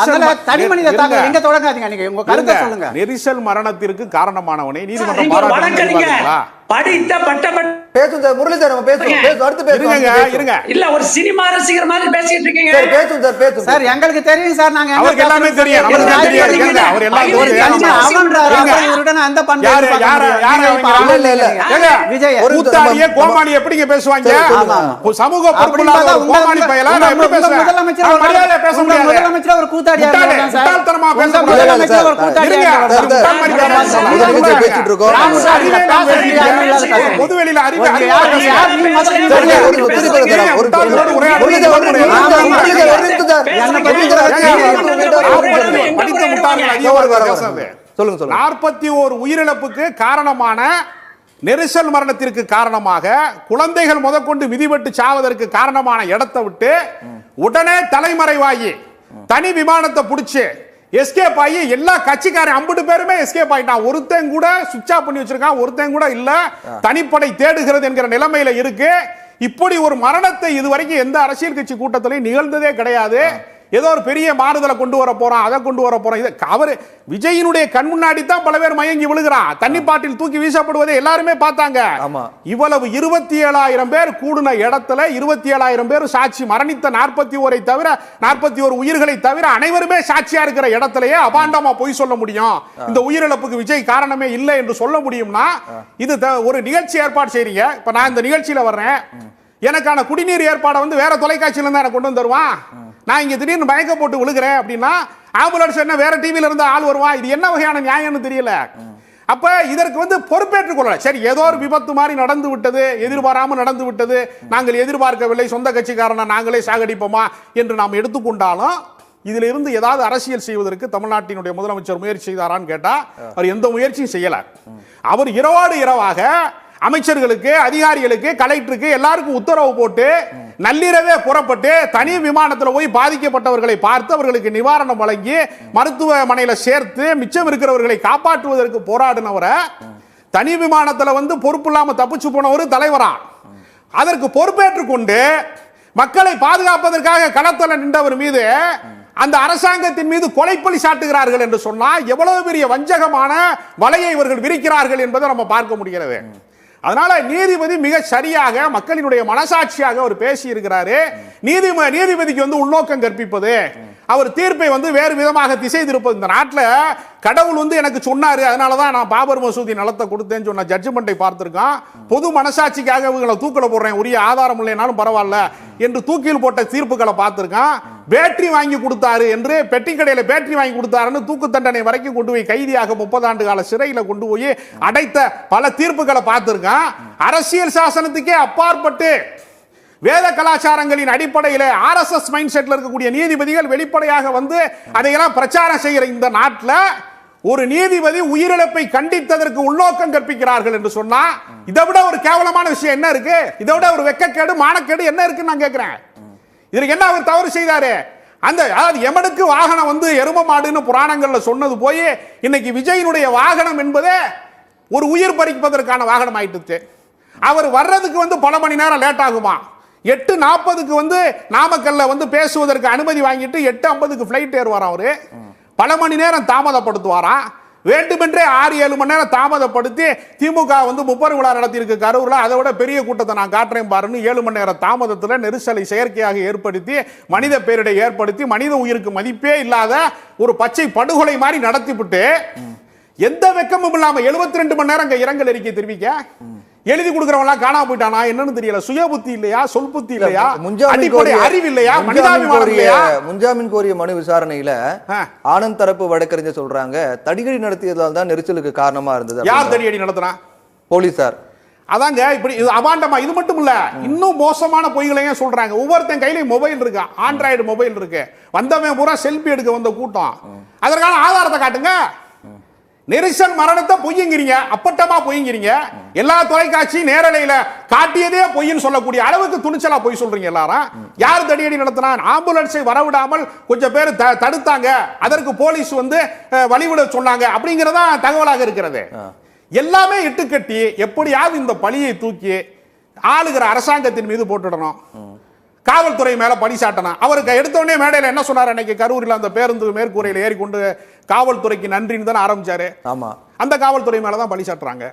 அதனால தனிமனித தாக்குதல் எங்க தொடங்காதீங்க. நீங்க உங்க கருத்தை சொல்லுங்க. நெரிசல் மரணத்திற்கு காரணமானவனை நீதிமன்றம் பாராட்டுறீங்களா? படித்த பட்டப்பட்ட பேசுங்க சார், முரளிதர் நம்ம பேசுவோம். அடுத்து பேசுங்க. இல்ல ஒரு சினிமா ரசிகர் மாதிரி பேசிட்டு இருக்கீங்க. சார் பேசுங்க சார், பேசுங்க சார். எங்களுக்கு தெரியும் சார், நாங்க அவருக்கு எல்லாமே தெரியும். அவருக்கு தெரியும். அவர் எல்லாம் தெரியும். அவன்றாரு அவருடன் அந்த பண்பு யார் விஜய் கூத்தாடியே கோமாளி எப்படிங்க பேசுவாங்க? சமூக பொறுப்புள்ள கோமாளி பயலா நான் எப்படி பேசுவேன்? முதலமைச்சர் மரியாதை பேச முடியாது. முதலமைச்சர் ஒரு கூத்தாடியா இருக்காங்க சார். முட்டாள்தனமா பேச முடியாது. முதலமைச்சர் ஒரு கூத்தாடியா முதலமைச்சர் பேசிட்டு இருக்கோம். பொதுவெளியில அறிவு சொல்லுங்க. 41 உயிரிழப்புக்கு காரணமான நெரிசல் மரணத்திற்கு காரணமாக குழந்தைகள் முதற்கொண்டு மிதிபட்டு சாவதற்கு காரணமான இடத்தை விட்டு உடனே தலைமறைவாகி தனி விமானத்தை பிடிச்சு எஸ்கேப் ஆகி எல்லா கட்சிக்காரன் 50 பேருமே எஸ்கேப் ஆயிட்டான். ஒருத்தன் கூட சுவிட்ச் ஆஃப் பண்ணி வச்சிருக்கான், ஒருத்தன் கூட இல்ல. தனிப்படை தேடுகிறது என்கிற நிலைமையில இருக்கு. இப்படி ஒரு மரணத்தை இதுவரைக்கும் எந்த அரசியல் கட்சி கூட்டத்திலையும் நிகழ்ந்ததே கிடையாது. ஏதோ ஒரு பெரிய மாறுதலை கொண்டு வர போறான், அதை கொண்டு வர போறான். அவர் விஜயினுடைய கண் முன்னாடி தான் பல பேர் மயங்கி விழுகிறான். தண்ணி பாட்டில் தூக்கி வீசப்படுவதை எல்லாருமே பார்த்தாங்க. இவ்வளவு 27,000 பேர் கூடின இடத்துல 27,000 பேர் சாட்சி, மரணித்த 41 தவிர 41 உயிர்களை தவிர அனைவருமே சாட்சியா இருக்கிற இடத்திலேயே அபாண்டமா பொய் சொல்ல முடியும்? இந்த உயிரிழப்புக்கு விஜய் காரணமே இல்லை என்று சொல்ல முடியும்னா இது ஒரு நிகழ்ச்சி ஏற்பாடு செய்றீங்க. இப்ப நான் இந்த நிகழ்ச்சியில வர்றேன், எனக்கான குடிநீர் ஏற்பாடை வந்து வேற தொலைக்காட்சியில இருந்தா எனக்கு கொண்டு வந்து தருவான். நான் இங்க திடீர்னு மயக்க போட்டு விழுகிறேன் அப்படின்னா ஆம்புலன்ஸ் என்ன வேற டிவில இருந்து ஆள் வருவான்? இது என்ன வகையான நியாயம்னு தெரியல. அப்ப இதற்கு வந்து பொறுப்பேற்றுக் கொள்ளல. சரி, ஏதோ ஒரு விபத்து மாதிரி நடந்து விட்டது, எதிர்பாராம நடந்து விட்டது, நாங்கள் எதிர்பார்க்கவில்லை, சொந்த கட்சிக்காரனை நாங்களே சாகடிப்போமா என்று நாம் எடுத்துக்கொண்டாலும் இதுல இருந்து ஏதாவது அரசியல் செய்வதற்கு தமிழ்நாட்டினுடைய முதலமைச்சர் முயற்சி செய்தாரான்னு கேட்டா அவர் எந்த முயற்சியும் செய்யல. அவர் இரவோடு இரவாக அமைச்சர்களுக்கு, அதிகாரிகளுக்கு, கலெக்டருக்கு எல்லாருக்கும் உத்தரவு போட்டு நள்ளிரவே புறப்பட்டு தனி விமானத்தில் போய் பாதிக்கப்பட்டவர்களை பார்த்து அவர்களுக்கு நிவாரணம் வழங்கி மருத்துவமனையில் சேர்த்து மிச்சம் இருக்கிறவர்களை காப்பாற்றுவதற்கு போராடினவரை தனி விமானத்தில் வந்து பொறுப்பு இல்லாம தப்பிச்சு போன ஒரு தலைவரா அதற்கு பொறுப்பேற்றுக் கொண்டு மக்களை பாதுகாப்பதற்காக களத்தில் நின்றவர் மீது அந்த அரசாங்கத்தின் மீது கொலைப்பழி சாட்டுகிறார்கள் என்று சொன்னால் எவ்வளவு பெரிய வஞ்சகமான வலையை இவர்கள் விரிக்கிறார்கள் என்பதை நம்ம பார்க்க முடிகிறது. அதனால நீதிபதி மிக சரியாக மக்களினுடைய மனசாட்சியாக அவர் பேசி இருக்கிறாரு. நீதிபதிக்கு வந்து உள்நோக்கம் கற்பிப்பது, அவர் தீர்ப்பை வந்து வேறு விதமாக திசை திருப்பது. இந்த நாட்டில் கடவுள் வந்து எனக்கு சொன்னாரு, அதனாலதான் நான் பாபர் மசூதி நிலத்தை கொடுத்தேன்னு சொன்ன ஜட்ஜ்மெண்டை பார்த்திருக்கான். பொது மனசாட்சிக்காக இவங்களை தூக்கில போடுறேன், உரிய ஆதாரம் இல்லைனாலும் பரவாயில்ல என்று தூக்கில் போட்ட தீர்ப்புகளை பார்த்திருக்கான். பேட்டரி வாங்கி கொடுத்தாரு என்று, பெட்டி கடையில பேட்டரி வாங்கி கொடுத்தாருன்னு தூக்கு தண்டனை வரைக்கும் கொண்டு போய் கைதியாக 30 ஆண்டு கால சிறையில கொண்டு போய் அடைத்த பல தீர்ப்புகளை பார்த்திருக்கான். அரசியல் சாசனத்துக்கே அப்பாற்பட்டு வேத கலாச்சாரங்களின் அடிப்படையில் RSS மைண்ட் செட்ல இருக்கக்கூடிய நீதிபதிகள் வெளிப்படையாக வந்து அதையெல்லாம் பிரச்சாரம் செய்கிற இந்த நாட்டில் ஒரு நீதிபதி உயிரிழப்பை கண்டித்ததற்கு உள்நோக்கம் கற்பிக்கிறார்கள் என்று சொன்னா இதை விட ஒரு கேவலமான விஷயம் என்ன இருக்கு? இதை விட ஒரு வெக்கக்கேடு, மானக்கேடு என்ன இருக்குன்னு நான் கேட்கிறேன். இதற்கு என்ன அவர் தவறு செய்தாரு? அந்த எமனுக்கு வாகனம் வந்து எரும மாடுன்னு புராணங்கள்ல சொன்னது போய் இன்னைக்கு விஜயினுடைய வாகனம் என்பதே ஒரு உயிர் பறிப்பதற்கான வாகனம் ஆயிட்டு. அவர் வர்றதுக்கு வந்து பல மணி நேரம் லேட் ஆகுமா? 8:40 வந்து நாமக்கல்ல வந்து பேசுவதற்கு அனுமதி வாங்கிட்டு 8:50 பிளைட் ஏறுவாராம். அவரு பல மணி நேரம் தாமதப்படுத்துவாராம். வேண்டுமென்றே 6-7 மணி நேரம் தாமதப்படுத்தி திமுக வந்து 30 விழா நடத்தியிருக்கு கரூர்ல, அதை விட பெரிய கூட்டத்தை நான் காட்டுறேன் பாருன்னு 7 மணி நேரம் தாமதத்தில் நெரிசலை செயற்கையாக ஏற்படுத்தி மனித பேரிடை ஏற்படுத்தி மனித உயிருக்கு மதிப்பே இல்லாத ஒரு பச்சை படுகொலை மாதிரி நடத்திவிட்டு எந்த வெக்கமும் இல்லாம 72 மணி நேரம் இரங்கல் அறிக்கை தெரிவிக்க எழுதி கொடுக்கறவங்க காணாம போயிட்டானா என்னன்னு தெரியல. சுய புத்தி இல்லையா, சொல் புத்தி இல்லையா, முன்ஜாமீன் அடிப்படை அறிவு இல்லையா, மனிதாபிமானம் இல்லையா? முன்ஜாமீன் கோரிய மனு விசாரணையில ஆனந்த் தரப்பு வழக்கறிஞர் சொல்றாங்க தடியடி நடத்தியதால் தான் நெரிசலுக்கு காரணமா இருந்தது. யார் தடியடி நடத்தினா? போலீசார். அதாங்க இப்படி இது அபாண்டமா. இது மட்டும் இல்ல, இன்னும் மோசமான பொய்களையும் சொல்றாங்க. ஒவ்வொருத்தன் கையில மொபைல் இருக்கு, ஆண்ட்ராய்டு மொபைல் இருக்கு. வந்தவன் பூரா செல்ஃபி எடுக்க வந்த கூட்டம். அதற்கான ஆதாரத்தை காட்டுங்க. நெரிசல் மரணத்தை பொய்யுங்கிறீங்க, அப்பட்டமா பொய்யுங்கிறீங்க. எல்லா தொலைக்காட்சி நேரலையில காட்டியதே பொய்ன்னு சொல்லக்கூடிய அளவுக்கு துணிச்சலா பொய் சொல்றீங்க எல்லாரும். யார் தடியடி நடத்தினா? ஆம்புலன்ஸை வரவிடாமல் கொஞ்சம் பேர் தடுத்தாங்க, அதற்கு போலீஸ் வந்து வழிவிட சொன்னாங்க அப்படிங்கறதா தகவலாக இருக்கிறது. எல்லாமே இட்டுக்கட்டி எப்படியாவது இந்த பழியை தூக்கி ஆளுகிற அரசாங்கத்தின் மீது போட்டுடணும், காவல்துறை மேல பழி சாட்டணும். அவருக்கு எடுத்தோடனே மேடையில் என்ன சொன்னார்? அன்னைக்கு கரூரில் அந்த பேருந்து மேற்கூரையில் ஏறிக்கொண்டு காவல்துறைக்கு நன்றின்னு தானே ஆரம்பிச்சாரு. ஆமா, அந்த காவல்துறை மேலதான் பழி சாட்டுறாங்க.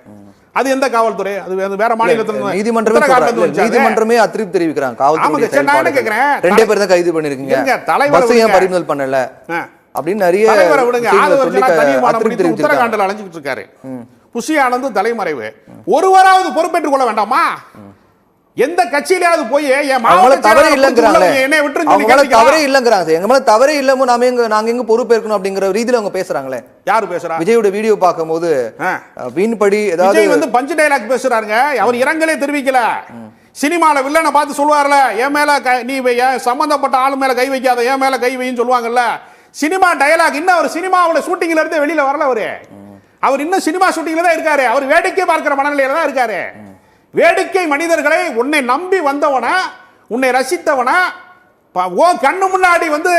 அது எந்த காவல்துறை? அது வேற மாநிலத்துல நீதிமன்றமே அதிருப்தி தெரிவிக்கிறாங்க. காவல்துறை நான் கேக்குறேன், 2 பேர் தான் கைது பண்ணிருக்கீங்க, தலைவர் ஏன் பறிமுதல் பண்ணல அப்படின்னு நிறைய உத்தரகாண்டில் அலைஞ்சிட்டு இருக்காரு. புஷி ஆனந்த் தலைமறைவு. ஒருவராவது பொறுப்பேற்றுக் கொள்ள வேண்டாமா? எந்த கட்சியிலாவது போய் தவறே இல்லங்கிறாங்க, எங்க மேல தவறே இல்லமோ நாங்க எங்க பொறுப்பேற்கணும் அப்படிங்கிற ரீதியில அவங்க பேசுறாங்களே. யாரு பேசுறா? விஜயோட வீடியோ பார்க்கும்போது வீண்படி ஏதாவது வந்து பஞ்ச் டைலாக் பேசுறாங்க. அவர் இரங்கலே தெரிவிக்கல. சினிமால வில்லனை பார்த்து சொல்லுவார்ல, என் மேல நீ சம்பந்தப்பட்ட ஆளு மேல கை வைக்காத, என் மேல கை வைன்னு சொல்லுவாங்கல்ல. Cinema dialogue. இன்னும் அவர் சினிமாவோட ஷூட்டிங்ல இருந்து வெளியில வரல. அவர் இன்னும் சினிமா ஷூட்டிங்ல தான் இருக்காரு. அவர் வேடிக்கை பார்க்கிற மனநிலையில தான் இருக்காரு. வேடிக்கை மனிதர்களை, உன்னை நம்பி வந்தவன, உன்னை ரசித்தவன, கண்ணு முன்னாடி வந்து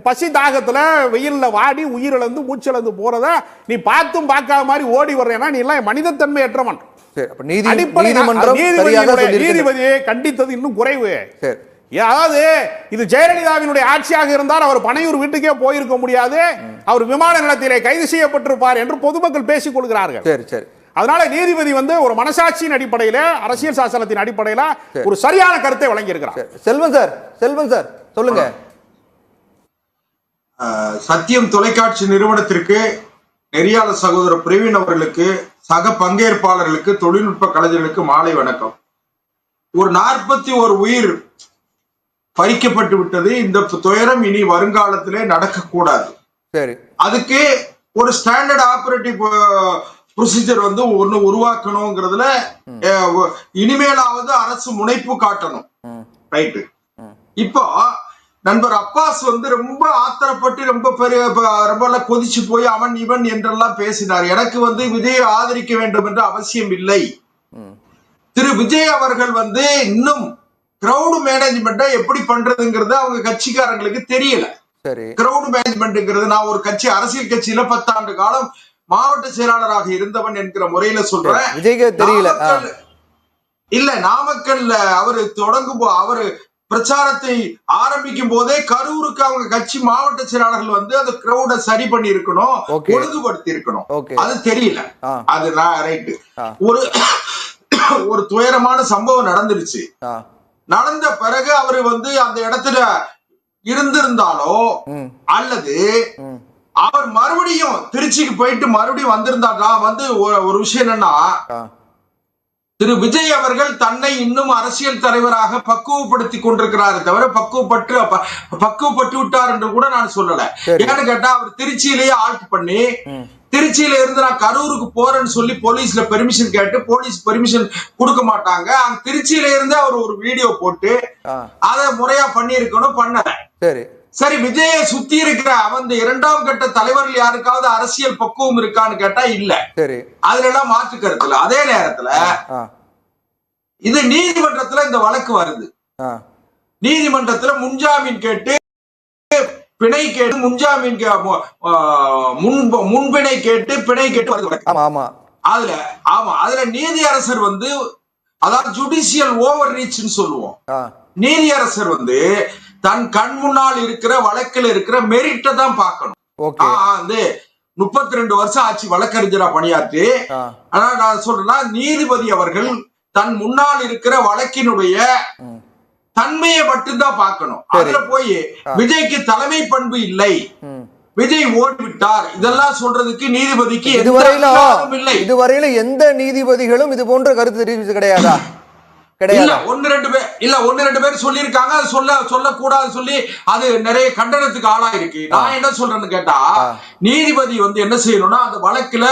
பசி தாகத்துல வெயில்ல வாடி உயிரிழந்து மூச்சிழந்து போறத நீ பார்த்தும் பார்க்காத மாதிரி ஓடி வர்றேன்னா நீ எல்லாம் மனிதத்தன்மையற்றவன். நீதிபதியை கண்டித்தது இன்னும் குறைவு. அதாவது இது ஜெயலலிதாவினுடைய ஆட்சியாக இருந்தால் அவர் பனையூர் வீட்டுக்கே போயிருக்க முடியாது, அவர் விமான நிலையத்திலே கைது செய்யப்பட்டிருப்பார் என்று பொதுமக்கள் பேசிக் கொள்கிறார்கள். அதனால நீதிபதி வந்து ஒரு மனசாட்சியின் அடிப்படையில், அரசியல் சாசனத்தின் அடிப்படையில் ஒரு சரியான கருத்தை வழங்கி இருக்கிறார். செல்வன் சார் சொல்லுங்க. சத்தியம் தொலைக்காட்சி நிறுவனத்திற்கு, நெறியாளர் சகோதரர் பிரவீன் அவர்களுக்கு, சக பங்கேற்பாளர்களுக்கு, தொழில்நுட்ப கலைஞர்களுக்கு மாலை வணக்கம். ஒரு 41 உயிர் பறிக்கப்பட்டு விட்டது. இந்த துயரம் இனி வருங்காலத்திலே நடக்கக்கூடாது. அதுக்கு ஒரு ஸ்டாண்டர்ட் ஆபரேட்டிவ் ப்ரொசீஜர் வந்து ஒண்ணு உருவாக்கணுங்கிறதுல இனிமேலாவது அரசு முனைப்பு காட்டணும். ரைட்டு. இப்போ நண்பர் அப்பாஸ் வந்து ரொம்ப ஆத்திரப்பட்டு ரொம்ப கொதிச்சு போய் அவன் இவன் என்றெல்லாம் பேசினார். எனக்கு வந்து விஜயை ஆதரிக்க வேண்டும் என்ற அவசியம் இல்லை. திரு விஜய் அவர்கள் வந்து இன்னும் கிரௌடு மேனேஜ்மெண்ட்டை எப்படி பண்றதுங்கிறது அவங்க கட்சிக்காரங்களுக்கு தெரியல. கிரௌடு மேனேஜ்மெண்ட்ங்கிறது, நான் ஒரு கட்சி, அரசியல் கட்சியில 10 ஆண்டு காலம் மாவட்ட செயலாளராக இருந்தவன் என்கிற முறையில சொல்றேன். தெரியல இல்ல, நாமக்கல்ல அவரு அவரு பிரச்சாரத்தை ஆரம்பிக்கும் போதே கரூருக்கு அவங்க கட்சி மாவட்ட செயலாளர்கள் வந்து அந்த கிரௌட சரி பண்ணி இருக்கணும், ஒழுங்குபடுத்தி இருக்கணும். அது தெரியல. அது ரைட்டு. ஒரு துயரமான சம்பவம் நடந்துருச்சு. நடந்த பிறகு அவரு வந்து அந்த இடத்துல இருந்திருந்தாலோ அல்லது அவர் மறுபடியும் திருச்சிக்கு போயிட்டு மறுபடியும் வந்திருந்தாரா வந்து ஒரு விஷயம் என்னன்னா, திரு விஜய் அவர்கள் தன்னை இன்னும் அரசியல் தலைவராக பக்குவப்படுத்தி கொண்டிருக்கிறாரு தவிர பக்குவப்பட்டு விட்டார் என்று கூட நான் சொல்லல. ஏன்னு கேட்டா, அவர் திருச்சியிலேயே ஆல்ட் பண்ணி திருச்சியில இருந்து நான் கரூருக்கு போறேன்னு சொல்லி போலீஸ்ல பெர்மிஷன் கேட்டு போலீஸ் பெர்மிஷன் கொடுக்க மாட்டாங்க. அங்க திருச்சியில இருந்து அவர் ஒரு வீடியோ போட்டு அதை முறையா பண்ணிருக்கணும், பண்ணல. சரி, விஜயை சுத்தி இருக்கிற அவன் 2ஆம் கட்ட தலைவர்கள் யாருக்காவது அரசியல் பக்குவம் இருக்கான்னு கேட்டா இல்ல. அதுல எல்லாம் மாற்று கருத்து இல்ல. அதே நேரத்துல இது நீதிமன்றத்துல இந்த வழக்கு வருது. நீதிமன்றத்துல முன்ஜாமீன் கேட்டு பிணை கேட்டு முன்ஜாமீன் முன்பிணை கேட்டு பிணை கேட்டு அதுல நீதியரசர் வந்து, அதாவது ஜுடிஷியல் ஓவர் ரீச்னு சொல்லுவோம். நீதியரசர் வந்து தன் கண் முன்னால் இருக்கிற வழக்கில் இருக்கிற மெரிட்டை தான் பார்க்கணும். 32 வருஷம் ஆச்சு வழக்கறிஞரா பணியாற்றி. ஆனா நான் சொல்றேன்னா, நீதிபதி அவர்கள் தன் முன்னால் இருக்கிற வழக்கினுடைய தன்மையை மட்டும்தான் பார்க்கணும். அதுல போய் விஜய்க்கு தலைமை பண்பு இல்லை, விஜய் ஓடிவிட்டார் இதெல்லாம் சொல்றதுக்கு நீதிபதிக்கு எந்த அதிகாரமும் இல்லை. இதுவரையில எந்த நீதிபதிகளும் இது போன்ற கருத்து தெரிவித்து கிடையாதா? இல்ல ஒன்னு ரெண்டு பேர் சொல்லியிருக்காங்க. அது சொல்லக்கூடாது சொல்லி அது நிறைய கண்டனத்துக்கு ஆளாயிருக்கு. நான் என்ன சொல்றேன்னு கேட்டா, நீதிபதி வந்து என்ன செய்யணும்னா அந்த வழக்குல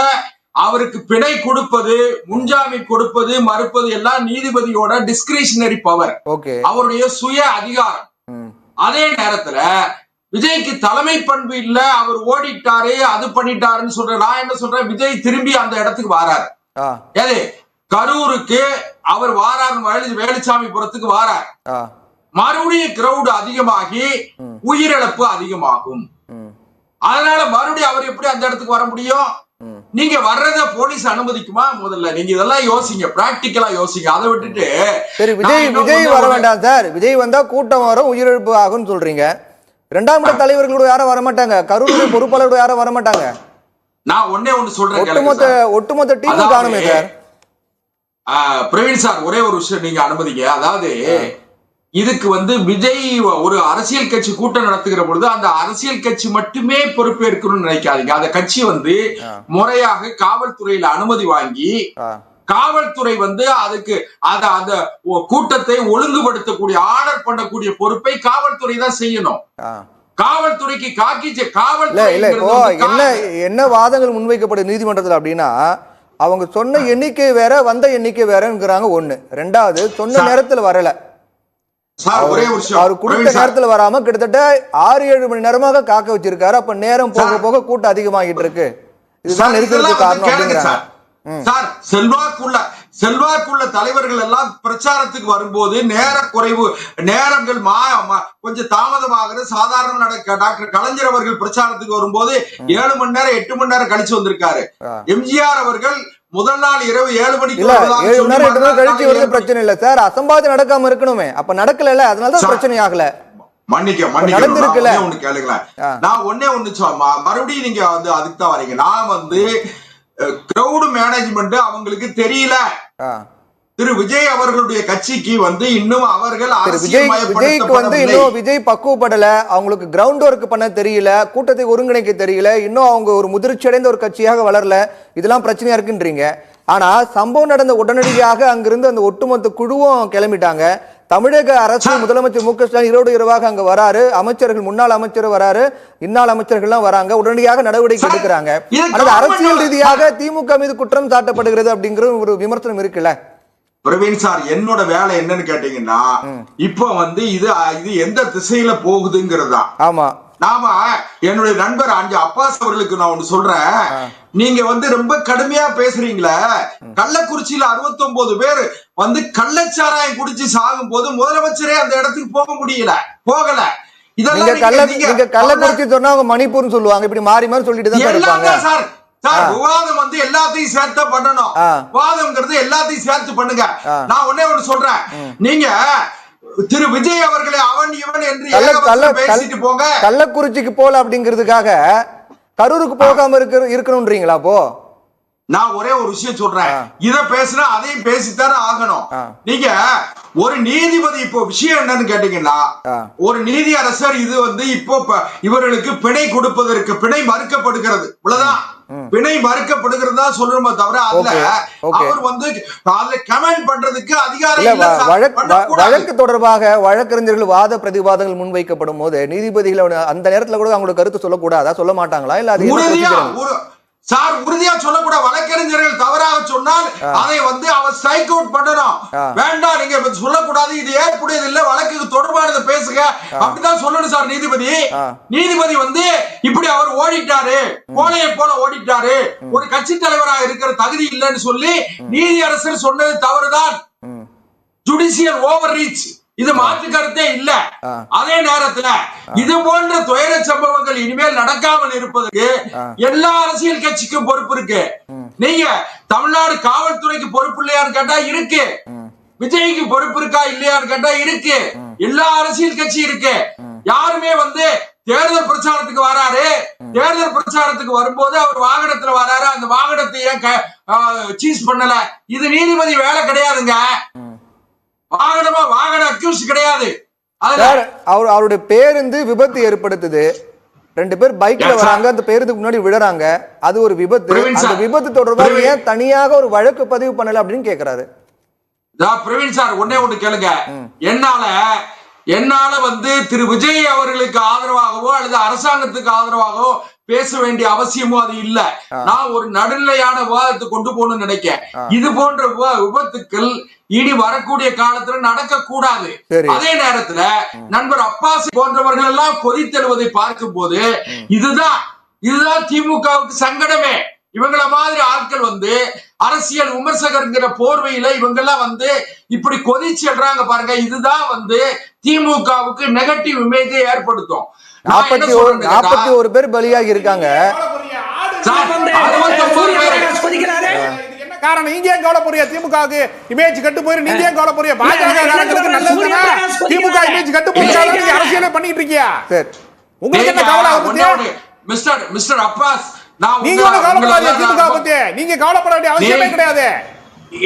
அவருக்கு பிணை கொடுப்பது, முன்ஜாமீன் கொடுப்பது, மறுப்பது எல்லாம் நீதிபதியோட டிஸ்கிரிஷனரி பவர், அவருடைய சுய அதிகாரம். அதே நேரத்துல விஜய்க்கு தலைமை பண்பு இல்ல, அவர் ஓடிட்டாரு அது பண்ணிட்டாருன்னு சொல்ற. நான் என்ன சொல்றேன், விஜய் திரும்பி அந்த இடத்துக்கு வாராரு. ஏது கரூருக்கு அவர் வாராரு, வேலுச்சாமிபுரத்துக்கு வாரார். மறுபடியும் கிரௌட் அதிகமாகி உயிரிழப்பு அதிகமாகும். அதனால மறுபடியும் அவர் எப்படி அந்த இடத்துக்கு வர முடியும்? நீங்க வர்றத போலீஸ் அனுமதிக்குமா? முதல்ல நீங்க இதெல்லாம் யோசிங்க, பிராக்டிக்கலா யோசிங்க. அதை விட்டுட்டு சரி விஜய் வர வேண்டாம் சார், விஜய் வந்தா கூட்டம் வரும் உயிரிழப்பு ஆகும்னு சொல்றீங்க. இரண்டாம் இட தலைவர்களோட யாரும் வரமாட்டாங்க, கரூர் பொறுப்பாளரோட யாரும் வரமாட்டாங்க. நான் ஒண்ணு சொல்றேன், ஒட்டுமொத்த டீம் காணுமே சார். பிரவீன் சார் ஒரே ஒரு விஷயம் நீங்க அனுமதிங்க. அதாவது இதுக்கு வந்து விஜய் ஒரு அரசியல் கட்சி கூட்டம் நடத்துகிற பொழுது அந்த அரசியல் கட்சி மட்டுமே பொறுப்பேற்கணும்னு நினைக்காதீங்க. அந்த கட்சி வந்து முறையாக காவல்துறையில அனுமதி வாங்கி, காவல்துறை வந்து அதுக்கு அந்த கூட்டத்தை ஒழுங்குபடுத்தக்கூடிய ஆர்டர் பண்ணக்கூடிய பொறுப்பை காவல்துறை தான் செய்யணும். காவல்துறைக்கு காவல்துறை என்ன வாதங்கள் முன்வைக்கப்படுது நீதிமன்றத்தில் அப்படின்னா, அவங்க சொன்ன எண்ணிக்கை வேற வந்த எண்ணிக்கை வேறங்கிறாங்க. ஒண்ணு. ரெண்டாவது, சொன்ன நேரத்துல வரல, அவர் கொடுத்த நேரத்துல வராம கிட்டத்தட்ட 6-7 மணி நேரமாக காக்க வச்சிருக்காரு. அப்ப நேரம் போக போக கூட்டம் அதிகமாகிட்டு இருக்கு. இதுதான் நெருக்கிறதுக்கு காரணம் அப்படிங்கிறாங்க. சார், செல்வாக்குள்ள தலைவர்கள் எல்லாம் பிரச்சாரத்துக்கு வரும்போது நேர குறைவு, நேரங்கள் கொஞ்சம் தாமதமாகிறது. சாதாரண டாக்டர் கலைஞர் அவர்கள் பிரச்சாரத்துக்கு வரும்போது 7 மணி நேரம் 8 மணி நேரம் கழிச்சு வந்திருக்காரு. எம்ஜிஆர் அவர்கள் முதல் நாள் இரவு 7 மணிக்கு கழிச்சு வருது, பிரச்சனை இல்ல சார். அசம்பாவிதம் நடக்காம இருக்கணுமே, அப்ப நடக்கல, அதனாலதான் பிரச்சனை ஆகல. நடந்திருக்குல. ஒண்ணு கேளுங்களேன், நான் ஒண்ணு மறுபடியும் நீங்க வந்து அதுக்கு தான் வரீங்க. நான் வந்து கிரௌட் மேனேஜ்மெண்ட் அவங்களுக்கு தெரியல. திரு விஜய் அவர்களுடைய கட்சிக்கு வந்து இன்னும் அவர்கள் விஜய்க்கு வந்து இன்னும் விஜய் பக்குவப்படல, அவங்களுக்கு கிரவுண்ட் ஒர்க் பண்ண தெரியல, கூட்டத்தை ஒருங்கிணைக்க தெரியல, இன்னும் அவங்க ஒரு முதிர்ச்சி அடைந்த ஒரு கட்சியாக வளரல. இதெல்லாம் பிரச்சனையா இருக்குன்றீங்க. ஆனா சம்பவம் நடந்த உடனடியாக அங்கிருந்து அந்த ஒட்டுமொத்த குழுவும் கிளம்பிட்டாங்க. தமிழக அரசு முதலமைச்சர் மு.க. ஸ்டாலின் இரவு இரவாக அங்க வராரு, அமைச்சர்கள், முன்னாள் அமைச்சர் வராரு, இந்நாள் அமைச்சர்கள்லாம் வராங்க, உடனடியாக நடவடிக்கை எடுக்கிறாங்க. அல்லது அரசியல் ரீதியாக திமுக மீது குற்றம் சாட்டப்படுகிறது அப்படிங்கிற ஒரு விமர்சனம் இருக்குல்ல. பிரவீன் சார், என்னோட வேலை என்னன்னு கேட்டீங்கன்னா, இப்ப வந்து இது எந்த திசையில போகுதுங்கிறதா. ஆமா, நாம என்னுடைய நண்பர் அப்பாஸ் அவர்களுக்கு நான் ஒண்ணு சொல்றேன். நீங்க வந்து ரொம்ப கடுமையா பேசுறீங்களே, கள்ளக்குறிச்சியில 69 பேர் வந்து கள்ளச்சாராயம் குடிச்சு சாகும் போது முதலமைச்சரே அந்த இடத்துக்கு போக முடியல, போகல. இதெல்லாம் கள்ளக்குறிச்சி சொன்னா அவங்க மணிப்பூர்னு சொல்லுவாங்க, இப்படி மாறி மாறி சொல்லிட்டு தான் இருப்பாங்க சார். விவாதம் வந்து எல்லாத்தையும் சேர்த்து பண்ணணும். விவாதம்ங்கிறது எல்லாத்தையும் சேர்த்து பண்ணுங்க. நான் ஒண்ணு சொல்றேன், நீங்க திரு விஜய் அவர்களை அவன் இவன் என்று பேசிட்டு போங்க. கள்ளக்குறிச்சிக்கு போல அப்படிங்கிறதுக்காக கரூருக்கு போகாம இருக்கணும்ன்றீங்களா? அப்போ நான் ஒரே ஒரு விஷயம் சொல்றேன், இத பேசினா அதையும் பேசித்தானே ஆகணும். நீங்க ஒரு நீதிபதி, இப்போ விஷயம் என்னன்னு கேட்டீங்கன்னா, ஒரு நீதி அரசர் இது வந்து இப்போ இவர்களுக்கு பிணை கொடுப்பதற்கு பிணை மறுக்கப்படுகிறது, இவ்வளவுதான். பிணை மறுக்கப்படுகிறது தான் சொல்றோமே தவிர அதுல அவர் வந்து அதுல கமெண்ட் பண்றதுக்கு அதிகாரம் இல்ல. வழக்கு தொடர்பாக வழக்கறிஞர்கள் வாத பிரதிவாதங்கள் முன்வைக்கப்படும் போது நீதிபதிகள் அந்த நேரத்துல கூட அவங்களோட கருத்து சொல்லக்கூடாதா, சொல்ல மாட்டாங்களா? இல்ல அது சார் உறுதியா சொல்லக்கூட, வழக்கறிஞர்கள் தவறாக சொன்னால் அதை வந்து அவர் ஸ்ட்ரைக் அவுட் பண்ணணும். வேண்டாம், நீங்க சொல்லக்கூடாது, இது ஏற்புடையது இல்ல, வழக்குக்கு தொடர்பானதை பேசுங்க, அப்படிதான் சொல்லணும் சார் நீதிபதி. நீதிபதி வந்து இப்படி அவர் ஓடிட்டாரு, கோழையை போல ஓடிட்டாரு, ஒரு கட்சி தலைவராக இருக்கிற தகுதி இல்லைன்னு சொல்லி நீதி அரசர் சொன்னது தவறுதான். ஜுடிஷியல் ஓவர் ரீச், இது மாற்று கருத்தே இல்ல. அதே நேரத்துல இது போன்ற துயர சம்பவங்கள் இனிமேல் நடக்காமல் இருப்பதற்கு எல்லா அரசியல் கட்சிக்கும் பொறுப்பு இருக்கு. நீங்க தமிழ்நாடு காவல்துறைக்கு பொறுப்பு இல்லையான்னு கேட்டா இருக்கு, விஜய்க்கு பொறுப்பு இருக்கா இல்லையான்னு கேட்டா இருக்கு, எல்லா அரசியல் கட்சி இருக்கு. யாருமே வந்து தேர்தல் பிரச்சாரத்துக்கு வராரு, தேர்தல் பிரச்சாரத்துக்கு வரும்போது அவர் வாகனத்துல வராரு, அந்த வாகனத்தை ஏன் சீஸ் பண்ணல? இது நீதிபதி வேலை கிடையாதுங்க. வாகன அக்யூஸ் கிடையாது. அவருடைய பேருந்து விபத்து ஏற்படுத்துது, 2 பேர் பைக்ல வராங்க, அந்த பேருந்துக்கு முன்னாடி விழுறாங்க, அது ஒரு விபத்து. அந்த விபத்து தொடர்பாக ஏன் தனியாக ஒரு வழக்கு பதிவு பண்ணல அப்படின்னு கேக்குறாரு. பிரவீன் சார், ஒன்னே ஒண்ணு கேளுங்க. என்னால வந்து திரு விஜய் அவர்களுக்கு ஆதரவாகவோ அல்லது அரசாங்கத்துக்கு ஆதரவாகவோ பேச வேண்டிய அவசியமோ அது இல்ல. நான் ஒரு நடுநிலையான விவாதத்தை கொண்டு போகணும்னு நினைக்கிறேன். இது போன்ற விபத்துக்கள் இனி வரக்கூடிய காலத்துல நடக்க கூடாது. அதே நேரத்துல நண்பர் அப்பாஸ் போன்றவர்கள் எல்லாம் கொதித்தெழுவதை பார்க்கும் போது இதுதான் திமுகவுக்கு சங்கடமே. இவங்கள மாதிரி ஆட்கள் வந்து அரசியல் விமர்சகர்ங்கிற போர்வையில இவங்க எல்லாம் வந்து இப்படி கொதிச்செல்றாங்க பாருங்க. இதுதான் வந்து திமுகவுக்கு நெகட்டிவ் இமேஜை ஏற்படுத்தும். 41 பேர் பலியாகி இருக்காங்க. காரணம் நீங்க ஏன் கவலைப்படுறிய? திமுகவுக்கு இமேஜ் கட்டு போயிரு, நீங்க ஏன் கவலைப்படுறிய? பாஜக காரங்களுக்கு நல்லதுன்னா திமுக இமேஜ் கட்டு போயிரு, நீங்க அரசியலே பண்ணிட்டு இருக்கீங்க. உங்களுக்கு என்ன கவலை? மிஸ்டர் அப்பாஸ், நீங்க ஒண்ணு கவலைப்படாதீங்க. திமுக பத்தி நீங்க கவலைப்பட வேண்டிய அவசியமே கிடையாது.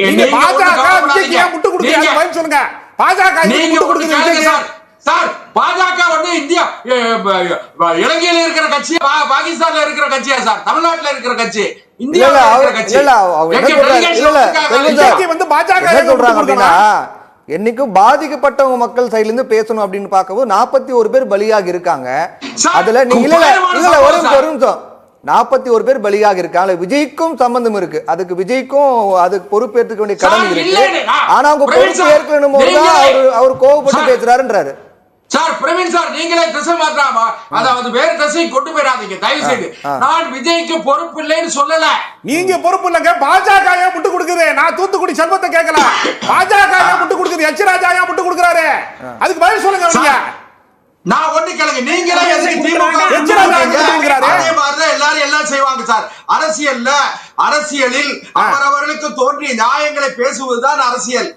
நீங்க பாஜக விஜய்க்கு ஏன் முட்டு கொடுக்குறீங்க? பதில் சொல்லுங்க. பாஜக முட்டு கொடுக்குது விஜய்க்கு. சார், பாஜக வந்து இந்தியா இலங்கையில இருக்கிற கட்சி, பாகிஸ்தான்ல இருக்கிற கட்சியா சார்? தமிழ்நாட்டுல இருக்கிற கட்சி, இந்தியாவுல இருக்கிற கட்சி. என்னைக்கும் பாதிக்கப்பட்டவங்க மக்கள் சைடுல இருந்து பேசணும் அப்படின்னு பார்க்கவும் 41 பேர் பலியாகி இருக்காங்க. அதுல நீங்க ஒரு நிமிஷம் 41 பேர் பலியாக இருக்காங்க. விஜய்க்கும் சம்பந்தம் இருக்கு, அதுக்கு விஜய்க்கும் அதுக்கு பொறுப்பேற்றுக்க வேண்டிய கடமை இருக்கு. ஆனா அவங்க பொறுப்பு ஏற்கணும் போதுதான் அவர் கோவப்பட்டு பேசுறாருன்றாரு. சார், பிரவீன் சார், நீங்களே திசை மாற்றாமா, அதாவது வேறு திசை கொண்டு போயிடாதீங்க தயவு செய்து. நான் விஜய்க்கு பொறுப்பு இல்லைன்னு சொல்லல. நீங்க பொறுப்பு இல்லங்க. பாஜக ஏன் முட்டு கொடுக்குது? நான் தூத்துக்குடி செல்வத்தை கேட்கல. பாஜக ஏன் முட்டு கொடுக்குது? எச் ராஜா ஏன் முட்டு கொடுக்குறாரு? அதுக்கு பதில் சொல்லுங்க. நீங்க நான் ஒண்ணு கேளுங்க. நீங்களே எதுக்கு திமுக அதே மாதிரிதான் எல்லாரும் எல்லாம் செய்வாங்க சார். அரசியலில் அவரவர்களுக்கு தோன்றிய நியாயங்களை பேசுவதுதான் அரசியல்.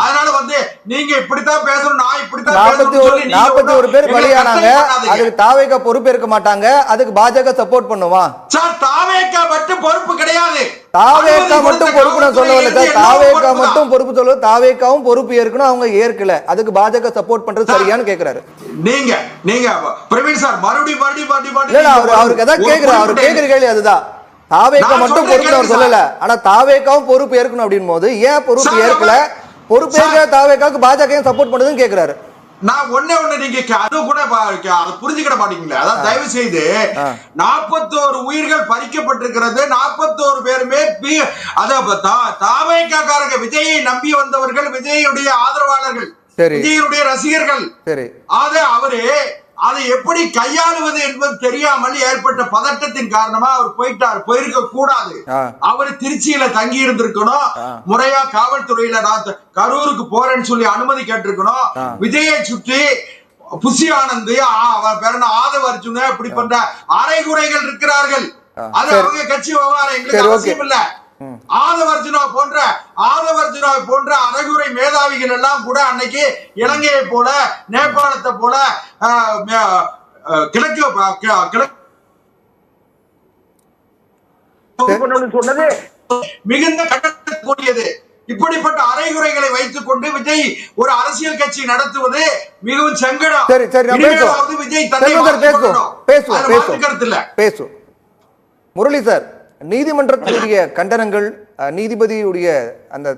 அதனால வந்து நீங்க இப்படித்தான் பேசணும், நான் இப்படித்தான் 41 பேர் பலியானாங்க. அதுக்கு தாவேகா பொறுப்பேற்க மாட்டாங்க, அதுக்கு பாஜக சப்போர்ட் பண்ணுவா சார்? தாவேகா மட்டும் பொறுப்பு கிடையாது. தாவேகா மட்டும் பொறுப்பு நான் சொல்லவில்லை சார். தாவேகா மட்டும் பொறுப்பு சொல்ல, தாவேகாவும் பொறுப்பு ஏற்கணும், அவங்க ஏற்கல. அதுக்கு பாஜக சப்போர்ட் பண்றது சரியான்னு கேக்குறாரு. நீங்க பிரவீன் சார் மறுபடியும் அவருக்கு எதாவது கேக்குறாரு. அவர் கேக்குற கேள்வி அதுதான். தாவேகா மட்டும் பொறுப்பு அவர் சொல்லல, ஆனா தாவேகாவும் பொறுப்பு ஏற்கணும் அப்படின் போது ஏன் பொறுப்பு ஏற்கல? பொறுப்பேற்க தாவேகாவுக்கு பாஜக சப்போர்ட் பண்ணுதுன்னு கேக்குறாரு. நான் ஒண்ணு நீங்க அது கூட புரிஞ்சுக்கிட மாட்டீங்களா? அதாவது தயவு செய்து 41 உயிர்கள் பறிக்கப்பட்டிருக்கிறது. 41 பேருமே தாவேகா காரங்க, விஜயை நம்பி வந்தவர்கள், விஜயுடைய ஆதரவாளர்கள், விஜயனுடைய ரசிகர்கள். அதை எப்படி கையாளுவது என்பது தெரியாமல் ஏற்பட்ட பதட்டத்தின் காரணமா அவர் போயிருக்க கூடாது. அவர் திருச்சியில தங்கி இருந்திருக்கணும். முறையா காவல்துறையில நான் கரூருக்கு போறேன்னு சொல்லி அனுமதி கேட்டிருக்கணும். விஜயை சுற்றி புசி ஆனந்த், ஆதவ அர்ஜுன இப்படி பண்ற அரைகுறைகள் இருக்கிறார்கள். அது அவங்க கட்சி விவகாரம், எங்களுக்கு அவசியம் இல்ல. ஆதவர்ஜுனா போன்ற அரைகுறை மேதாவிகள் எல்லாம் கூட அன்னைக்கு இலங்கையை போல, நேபாளத்தை போல சொன்னது மிகுந்த கண்டனத்துக்குரியது. இப்படிப்பட்ட அரைகுறைகளை வைத்துக் கொண்டு விஜய் ஒரு அரசியல் கட்சி நடத்துவது மிகவும் சங்கடம். விஜய் பேசும். முரளி சார், நீதிமன்றத்தினுடைய கண்டனங்கள், நீதிபதியுடைய அந்த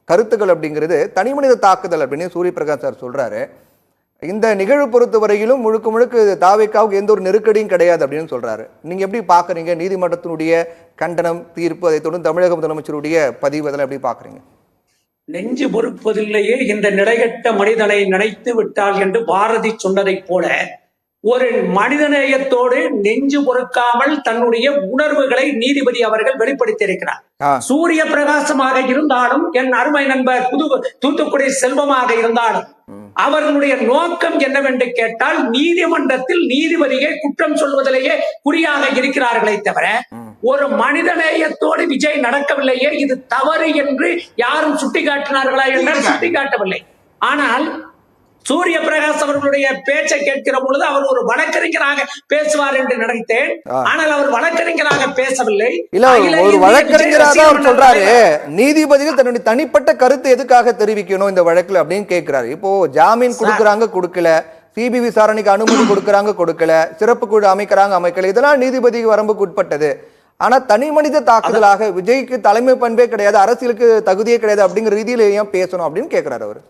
கருத்துக்கள் அப்படிங்கிறது தனிமனித தாக்குதல் அப்படின்னு சூரிய பிரகாஷ் சார் சொல்றாரு. இந்த நிகழ்வு பொறுத்த வரையிலும் முழுக்க தாவேக்காவுக்கு எந்த ஒரு நெருக்கடியும் கிடையாது அப்படின்னு சொல்றாரு. நீங்க எப்படி பாக்குறீங்க நீதிமன்றத்தினுடைய கண்டனம், தீர்ப்பு, அதை தொடர்ந்து தமிழக முதலமைச்சருடைய பதிவு, அதெல்லாம் எப்படி பாக்குறீங்க? நெஞ்சு பொறுப்பதில்லையே இந்த நிலைகட்ட மனிதனை நினைத்து விட்டால் என்று பாரதி சொன்னதை போல ஒரு மனிதநேயத்தோடு நெஞ்சு பொறுக்காமல் தன்னுடைய உணர்வுகளை நீதிபதி அவர்கள் வெளிப்படுத்தியிருக்கிறார். சூரிய பிரகாசமாக இருந்தாலும், என் அருமை நண்பர் தூத்துக்குடி செல்வமாக இருந்தாலும், அவர்களுடைய நோக்கம் என்னவென்று கேட்டால் நீதிமன்றத்தில் நீதிபதியை குற்றம் சொல்வதிலேயே குறியாக இருக்கிறார்களே தவிர ஒரு மனிதநேயத்தோடு விஜய் நடக்கவில்லையே, இது தவறு என்று யாரும் சுட்டிக்காட்டினார்களா என்றால் சுட்டிக்காட்டவில்லை. ஆனால் சூரிய பிரகாஷ் அவர்களுடைய பேச்சை கேட்கிற பொழுது அவர் ஒரு வழக்கறிஞராக பேசுவார் என்று நினைத்தேன். ஆனால் அவர் வழக்கறிஞராக பேசவில்லை. ஒரு வழக்கறிஞராக அவர் சொல்றாரு, நீதிபதிகள் தன்னுடைய தனிப்பட்ட கருத்து எதுக்காக தெரிவிக்கணும் இந்த வழக்குல அப்படின்னு கேட்கிறாரு. இப்போ ஜாமீன் கொடுக்கறாங்க, கொடுக்கல, சிபி விசாரணைக்கு அனுமதி கொடுக்கறாங்க, கொடுக்கல, சிறப்பு குழு அமைக்கிறாங்க, அமைக்கல, இதெல்லாம் நீதிபதிக்கு வரம்புக்கு உட்பட்டது. ஆனா தனி மனித தாக்குதலாக விஜய்க்கு தலைமை பண்பே கிடையாது, அரசியலுக்கு தகுதியே கிடையாது அப்படிங்கிற ரீதியில ஏன் பேசணும் அப்படின்னு கேட்கிறாரு அவரு.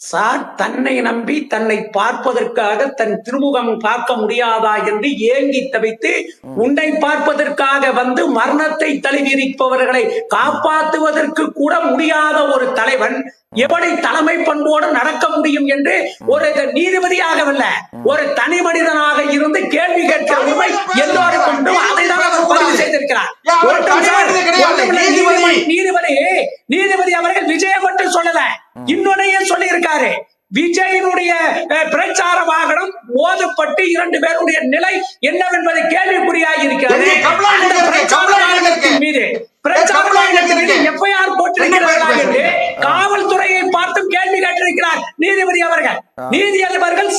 சார், தன்னை நம்பி தன்னை பார்ப்பதற்காக தன் திருமுகம் பார்க்க முடியாதா என்று ஏங்கி தவித்து உன்னை பார்ப்பதற்காக வந்து மரணத்தை தழுவியிருப்பவர்களை காப்பாற்றுவதற்கு கூட முடியாத ஒரு தலைவன் எப்படி தலைமை பண்போடு நடக்க முடியும் என்று ஒரு நீதிபதியாகவில்லை, ஒரு தனி மனிதனாக இருந்து கேள்வி கேட்கிற உண்மை எல்லோருக்கும் அதைதான் அவர் பதிவு செய்திருக்கிறார். நீதிபதி அவர்கள் விஜயை மட்டும் சொல்லல, இன்னொன்னையும் சொல்லி இருக்காரு. விஜயனுடைய பிரச்சார வாகனம் மோதப்பட்டு 2 பேருடைய நிலை என்னவென்பதை கேள்விக்குறியாக இருக்கிறது. அந்த பிரச்சார வாகனத்தின் மீது எஃப்ஐஆர் போட்டிருக்கிறார்களா என்று காவல்துறையை பார்த்தும் கேள்வி கேட்டிருக்கிறார் நீதிபதி அவர்கள். நீதியரசர்கள்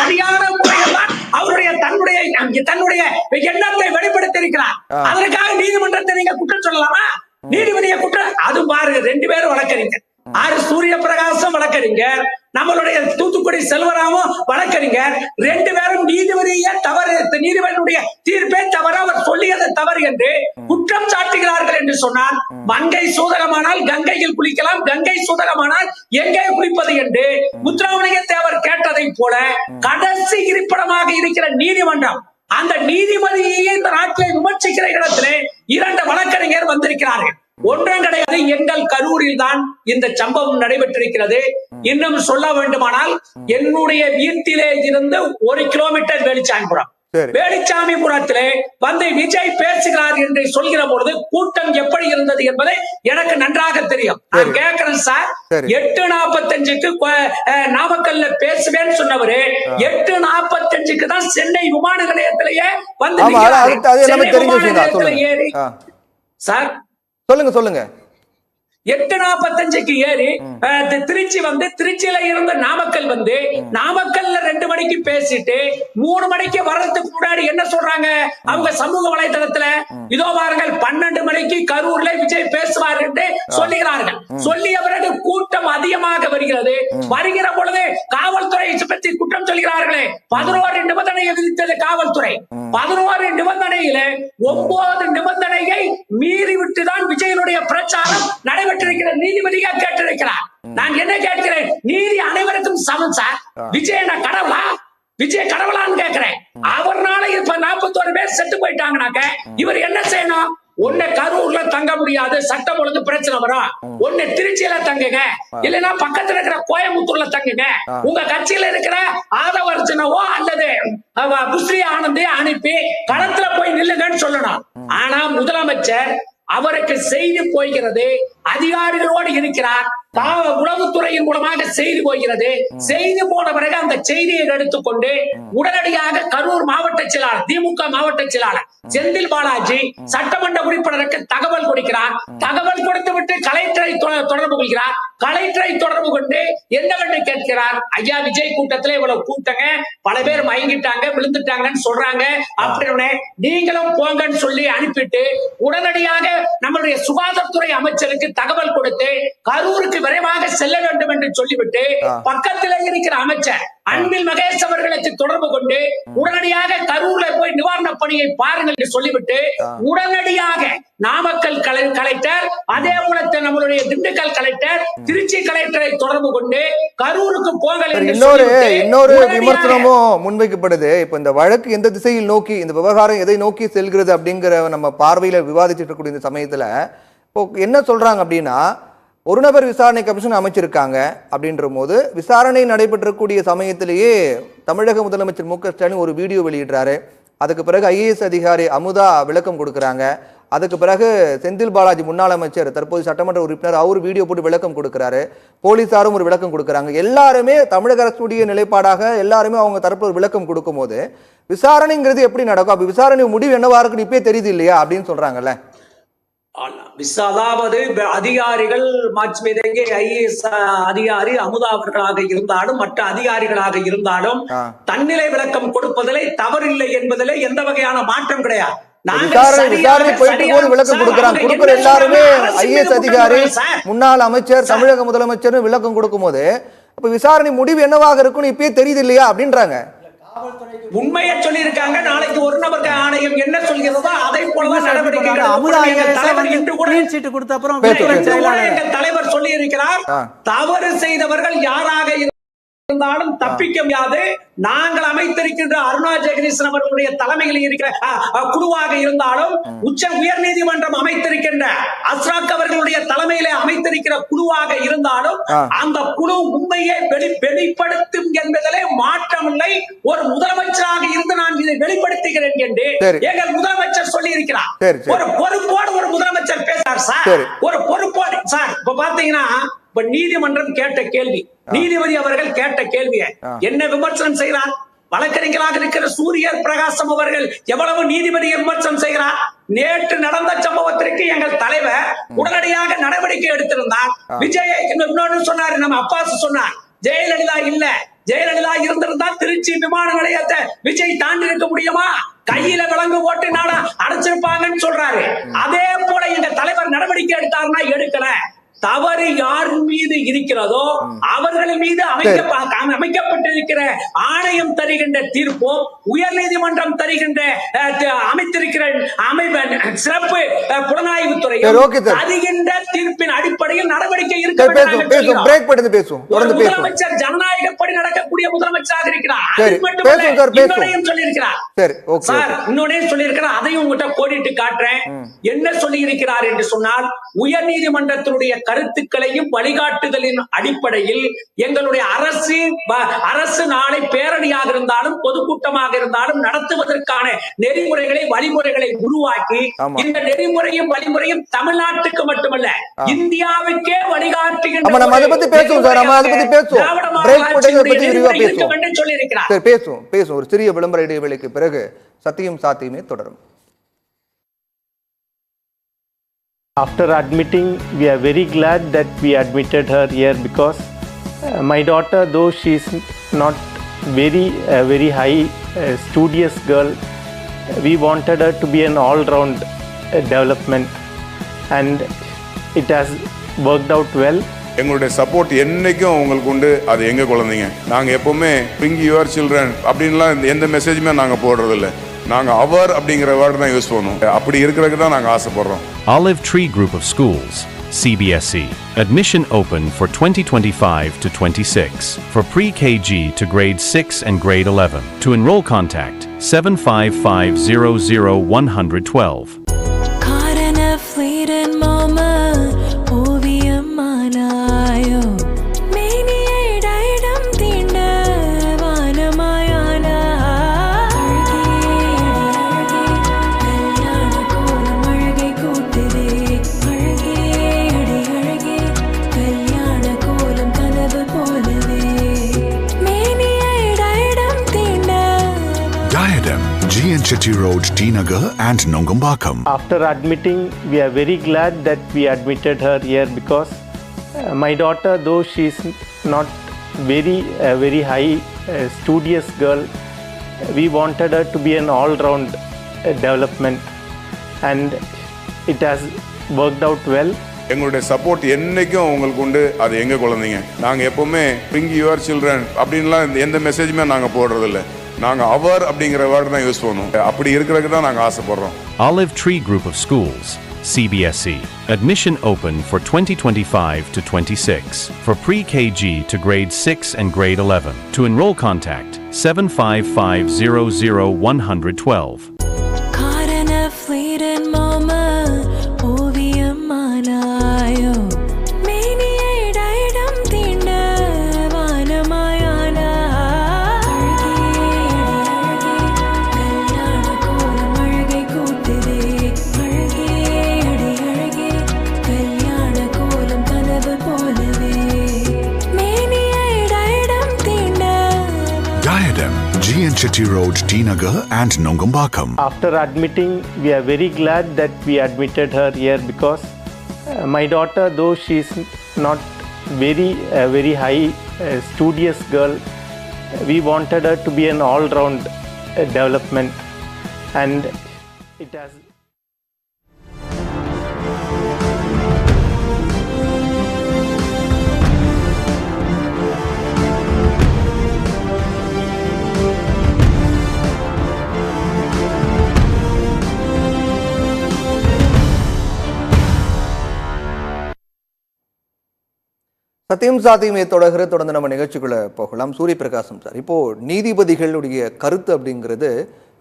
சரியான முறையில் தான் அவருடைய தன்னுடைய எண்ணத்தை வெளிப்படுத்தியிருக்கிறார். அதற்காக நீதிமன்றத்தை நீங்க குற்றம் சொல்லலாமா? நீதிபதியை குற்றம் அது பாருங்க, 2 பேரும் வழக்கறிஞர், சூரிய பிரகாசம் வழக்கறிஞர், நம்மளுடைய தூத்துக்குடி செல்வராமும் வழக்கறிஞர், 2 பேரும் நீதிபதியே தவறு, நீதிபதியுடைய தீர்ப்பே தவறு, அவர் சொல்லியது தவறு என்று குற்றம் சாட்டுகிறார்கள் என்று சொன்னால், மங்கை சூதகமானால் கங்கையில் குளிக்கலாம், கங்கை சூதகமானால் எங்கே குளிப்பது என்று முத்துராமலிங்க தேவர் கேட்டதை போல கடைசி இருப்பிடமாக இருக்கிற நீதிமன்றம், அந்த நீதிபதியை இந்த நாட்டிலே விமர்சிக்கிற இடத்திலே 2 வழக்கறிஞர் வந்திருக்கிறார்கள். ஒன்றும் கிடையாது, எங்கள் கரூரில் தான் இந்த சம்பவம் நடைபெற்றிருக்கிறது. இன்னும் சொல்ல வேண்டுமானால், என்னுடைய வீட்டிலே இருந்து 1 கிலோமீட்டர் வேலுச்சாமிபுரத்திலே வந்து விஜய் பேசுகிறார் என்று சொல்கிற பொழுது கூட்டம் எப்படி இருந்தது என்பதை எனக்கு நன்றாக தெரியும். நான் கேட்கிறேன் சார், 8:45க்கு நாமக்கல்ல பேசுவேன்னு சொன்னவரு 8:45க்கு தான் சென்னை விமான நிலையத்திலேயே வந்து ஏறி சார் சொல்லுங்க 8:45க்கு ஏறி திருச்சி வந்து, திருச்சியில இருந்து நாமக்கல் வந்து, நாமக்கல்ல 2 மணிக்கு பேசிட்டு 3 மணிக்கு வர்றதுக்கு முன்னாடி என்ன சொல்றாங்க அவங்க சமூக வலைதளத்துல, இதோ பாருங்கள் 12 மணிக்கு கரூர்ல விஜய் பேசுவார் என்று சொல்லுகிறார்கள். சொல்லிய பிறகு கூட்டம் அதிகமாக வருகிறது. வருகிற பொழுது காவல்துறை பற்றி குற்றம் சொல்கிறார்களே, 11 நிபந்தனையை விதித்தது காவல்துறை. 11 நிபந்தனையில 9 நிபந்தனையை மீறிவிட்டுதான் விஜயனுடைய பிரச்சாரம் நடைபெற்றிருக்கிற நீதிபதியா கேட்டிருக்கிறார். நான் என்ன கேட்கிறேன், நீதி அனைவருக்கும் சமம் சார். விஜய் கடவுளா? விஜய் கடவுளான்னு கேட்கிறேன். அவர்னால இப்ப 41 பேர் செத்து போயிட்டாங்கனாக்க இவர் என்ன செய்யணும்? ஒன்னு கரூர்ல தங்க முடியாது, சட்டம் ஒழுங்கு பிரச்சனை வரும். ஒன்னு திருச்சியில தங்குங்க, இல்லைன்னா பக்கத்துல இருக்கிற கோயம்புத்தூர்ல தங்குங்க. உங்க கட்சியில இருக்கிற ஆதவர்ஜனவோ அல்லது புஸ்ரீ ஆனந்தி அனுப்பி களத்துல போய் நில்லுங்கன்னு சொல்லணும். ஆனா முதலமைச்சர் அவருக்கு செய்தி போகிறது, அதிகாரிகளோடு இருக்கிறார், உளவுத்துறையின் மூலமாக செய்தி போகிறது. செய்தி போன பிறகு அந்த செய்தியை எடுத்துக்கொண்டு உடனடியாக கரூர் மாவட்ட செயலாளர், திமுக மாவட்ட செயலாளர் செந்தில் பாலாஜி சட்டமன்ற உறுப்பினருக்கு தகவல் கொடுக்கிறார். தகவல் கொடுத்து விட்டு கலெக்டரை தொடர்பு கொள்கிறார். கலெக்டரை தொடர்பு கொண்டு என்னவென்று கேட்கிறார், ஐயா விஜய் கூட்டத்துல இவ்வளவு கூட்டங்க, பல பேர் மயங்கிட்டாங்க, விழுந்துட்டாங்கன்னு சொல்றாங்க, அப்படின்னு நீங்களும் போங்கன்னு சொல்லி அனுப்பிட்டு உடனடியாக நம்மளுடைய சுகாதாரத்துறை அமைச்சருக்கு தகவல் கொடுத்து கரூருக்கு விரைவாக செல்ல வேண்டும் என்று சொல்லிவிட்டு பக்கத்தில் இருக்கிற அமைச்சர் அன்பில் மகேஷ் அவர்களுக்கு தொடர்பு கொண்டு உடனடியாக கரூர்ல போய் நிவாரண பணியை பாருங்கள் என்று சொல்லிவிட்டு உடனடியாக நாமக்கல் கலெக்டர், அதே போல நம்மளுடைய திண்டுக்கல் கலெக்டர், திருச்சி கலெக்டரை தொடர்பு கொண்டு கரூருக்கு போங்கள் என்று இன்னொரு விமர்சனமும் முன்வைக்கப்படுது. இப்ப இந்த வழக்கு எந்த திசையில் நோக்கி, இந்த விவகாரம் எதை நோக்கி செல்கிறது அப்படிங்கிற நம்ம பார்வையில விவாதிச்சுட்டு இருக்கக்கூடிய இந்த சமயத்துல இப்போ என்ன சொல்றாங்க அப்படின்னா, ஒரு நபர் விசாரணை கமிஷன் அமைச்சிருக்காங்க அப்படின்ற போது விசாரணை நடைபெற்றக்கூடிய சமயத்திலேயே தமிழக முதலமைச்சர் மு.க.ஸ்டாலின் ஒரு வீடியோ வெளியிடுறாரு. அதுக்கு பிறகு ஐஏஎஸ் அதிகாரி அமுதா விளக்கம் கொடுக்குறாங்க. அதுக்கு பிறகு செந்தில் பாலாஜி முன்னாள் அமைச்சர், தற்போது சட்டமன்ற உறுப்பினர், அவர் வீடியோ போட்டு விளக்கம் கொடுக்கிறாரு. போலீசாரும் ஒரு விளக்கம் கொடுக்குறாங்க. எல்லாருமே தமிழக அரசுடைய நிலைப்பாடாக எல்லாருமே அவங்க தரப்பு ஒரு விளக்கம் கொடுக்கும் போது விசாரணைங்கிறது எப்படி நடக்கும்? அப்ப விசாரணை முடிவு என்னவா இருக்குன்னு இப்பயே தெரியுது இல்லையா அப்படின்னு சொல்றாங்கல்ல. அதாவது அதிகாரிகள் ஐஏஎஸ் அதிகாரி அமுதா அவர்களாக இருந்தாலும் மற்ற அதிகாரிகளாக இருந்தாலும் தன்னிலை விளக்கம் கொடுப்பதிலே தவறில்லை என்பதிலே எந்த வகையான மாற்றம் கிடையாது. விசாரணை போயிட்டு போது விளக்கம் கொடுக்குறாங்க. கொடுக்குற எல்லாருமே ஐஏஎஸ் அதிகாரி, முன்னாள் அமைச்சர், தமிழக முதலமைச்சர் விளக்கம் கொடுக்கும் போது அப்ப விசாரணை முடிவு என்னவாக இருக்கும்னு இப்பயே தெரியுது இல்லையா அப்படின்றாங்க. உண்மையை சொல்லியிருக்காங்க. நாளைக்கு ஒரு நபர் ஆணையம் என்ன சொல்கிறதோ அதை போலதான் நடவடிக்கை. தலைவர் சொல்லி இருக்கிறார், தவறு செய்தவர்கள் யாராக இருந்தாலும் தப்பிக்க முடியாது. நாங்கள் அமைத்திருக்கின்ற அருணா ஜெகதீசன் அவர்களுடைய தலைமையில் இருக்கிற குழுவாக இருந்தாலும், உயர் நீதிமன்றம் அமைத்திருக்கின்ற அஸ்ராக் அவர்களுடைய தலைமையில அமைத்திருக்கிற குழுவாக இருந்தாலும், அந்த குழு உண்மையை வெளிப்படுத்தும் என்பதிலே மாற்றமில்லை. ஒரு முதலமைச்சராக இருந்து நான் இதை வெளிப்படுத்துகிறேன் என்று எங்கள் முதலமைச்சர் சொல்லி இருக்கிறார். ஒரு பொறுப்போடு ஒரு முதலமைச்சர் பேசுறார் சார். ஒரு பொறுப்போடு சார். இப்ப பாத்தீங்கன்னா இப்ப நீதிமன்றம் கேட்ட கேள்வி, நீதிபதி அவர்கள் கேட்ட கேள்வியை என்ன விமர்சனம் செய்கிறார்? வழக்கறிஞராக இருக்கிற சூரியர் பிரகாசம் அவர்கள் எவ்வளவு நீதிபதியை விமர்சனம் செய்கிறார்? நேற்று நடந்த சம்பவத்திற்கு எங்கள் தலைவர் உடனடியாக நடவடிக்கை எடுத்திருந்தார். விஜய் இன்னொன்னு சொன்னாரு, நம்ம அப்பாஸ் சொன்னார், ஜெயலலிதா இல்ல, ஜெயலலிதா இருந்திருந்தா திருச்சி விமான நிலையத்தை விஜய் தாண்டி இருக்க முடியுமா? கையில விலங்கு போட்டு நாடா அடைச்சிருப்பாங்கன்னு சொல்றாரு. அதே போல எங்க தலைவர் நடவடிக்கை எடுத்தாருன்னா எடுக்கல. தவறு யார் மீது இருக்கிறதோ அவர்கள் மீது அமைக்கப்பட்டிருக்கிற ஆணையம் தருகின்ற தீர்ப்போ, உயர் நீதிமன்றம் தருகின்ற அமைத்திருக்கிற சிறப்பு புலனாய்வு துறையோ தருகின்ற தீர்ப்பின் அடிப்படையில் நடவடிக்கை இருக்க. முதலமைச்சர் ஜனநாயகப்படி நடக்கக்கூடிய முதலமைச்சராக இருக்கிறார். இன்னொன்னே சொல்லியிருக்கிறார், அதையும் உங்ககிட்ட கோடிட்டு காட்டுறேன். என்ன சொல்லி இருக்கிறார் என்று சொன்னால், உயர் நீதிமன்றத்தினுடைய கருத்துக்களையும் வழிகாட்டுதலின் அடிப்படையில் எங்களுடைய அரசு நாளை பேரணியாக இருந்தாலும் பொதுக்கூட்டமாக இருந்தாலும் நடத்துவதற்கான நெறிமுறைகளை வழிமுறைகளை உருவாக்கி, இந்த நெறிமுறையும் வழிமுறையும் தமிழ்நாட்டுக்கு மட்டுமல்ல இந்தியாவுக்கே வழிகாட்டுகின்ற ஒரு சிறிய விளம்பர இடைவேளைக்கு பிறகு சத்தியம் சாத்தியமே தொடரும். After admitting, we are very glad that we admitted her here because my daughter, though she is not very high studious girl, we wanted her to be an all-round development, and it has worked out well. எங்களுடைய support என்னைக்கும் உங்களுக்கு உண்டு. அது எங்க குழந்தைங்க. நாங்கள் எப்பவுமே bring your children அப்படின்லாம் எந்த மெசேஜுமே நாங்கள் போடுறதில்லை. நாங்கள் அவர் அப்படிங்கிற வேர்டு தான் யூஸ் பண்ணுவோம். அப்படி இருக்கிறதுக்கு தான் நாங்கள் ஆசைப்படுறோம். Olive Tree Group of Schools, CBSE. Admission open for 2025 to 26 for pre-KG to grade 6 and grade 11. To enroll, contact 75500112. Caught in a fleeting moment, ஓவியமானாயோ மேனியை டைடம் தீண்ட வானமாயானா கல்யாண கோலம் அழகை கூட்டுதே அழகே அடி அழகே கல்யாண கோலம் கனவு போலவே மேனியை டைடம் தீண்ட. Diadem, GN Chetty Road, T Nagar and Nongambakam. After admitting, we are very glad that we admitted her here because my daughter, though she is not very high studious girl, we wanted her to be an all-round development, and it has worked out well. எங்களுடைய support என்னைக்கும் உங்களுக்கு உண்டு. அது எங்க குழந்தைங்க. நாங்கள் எப்பவுமே bring your children அப்படின்லாம் எந்த மெசேஜுமே நாங்கள் போடுறதில்லை. நாங்கள் அவர் அப்படிங்கிற வேர்டு தான் யூஸ் பண்ணுவோம். அப்படி இருக்கிறதுக்கு தான் நாங்கள் ஆசைப்படுறோம். Olive Tree Group of Schools, CBSE. Admission open for 2025 to 26 for pre-KG to grade 6 and grade 11. To enroll, contact 75500112. Caught in a fleeting moment, ஓவியமானாயோ மேனியை டைடம் தீண்ட வானமாயானா அழகே கல்யாண கோலம் அழகை கூட்டுதே அழகே அடி அழகே கல்யாண கோலம் கனவு போலவே மேனியை டைடம் தீண்ட. Diadem, GN Chetty Road, T Nagar and Nongambakam. After admitting, we are very glad that we admitted her here because my daughter, though she is not very high studious girl, we wanted her to be an all-round development, and it has. சத்தியம் சாத்தியமே தொடர்ந்து நம்ம நிகழ்ச்சிக்குள்ள போகலாம். சூரிய பிரகாசம் sir, இப்போ நீதிபதிகளுடைய கருத்து அப்படிங்கிறது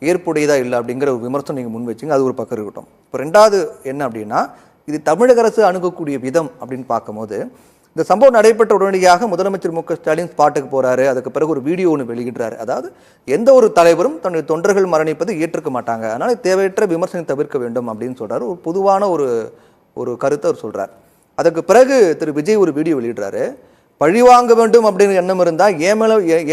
ஏற்புடையதா இல்லை அப்படிங்கிற ஒரு விமர்சனம் நீங்கள் முன் வச்சிங்க, அது ஒரு பக்கம் இருக்கட்டும். இப்போ ரெண்டாவது என்ன அப்படின்னா, இது தமிழக அரசு அணுகக்கூடிய விதம் அப்படின்னு பார்க்கும்போது, இந்த சம்பவம் நடைபெற்ற உடனடியாக முதலமைச்சர் மு க ஸ்டாலின் ஸ்பாட்டுக்கு போறாரு. அதுக்கு பிறகு ஒரு வீடியோ ஒன்று வெளியிடுறாரு. அதாவது எந்த ஒரு தலைவரும் தன்னுடைய தொண்டர்கள் மரணிப்பது ஏற்றுக்க மாட்டாங்க, அதனால தேவையற்ற விமர்சனம் தவிர்க்க வேண்டும் அப்படின்னு சொல்றாரு. ஒரு பொதுவான ஒரு கருத்தை அவர் சொல்றார். அதுக்கு பிறகு திரு விஜய் ஒரு வீடியோ வெளியிடுறாரு. பழி வாங்க வேண்டும் அப்படின்னு எண்ணம் இருந்தால்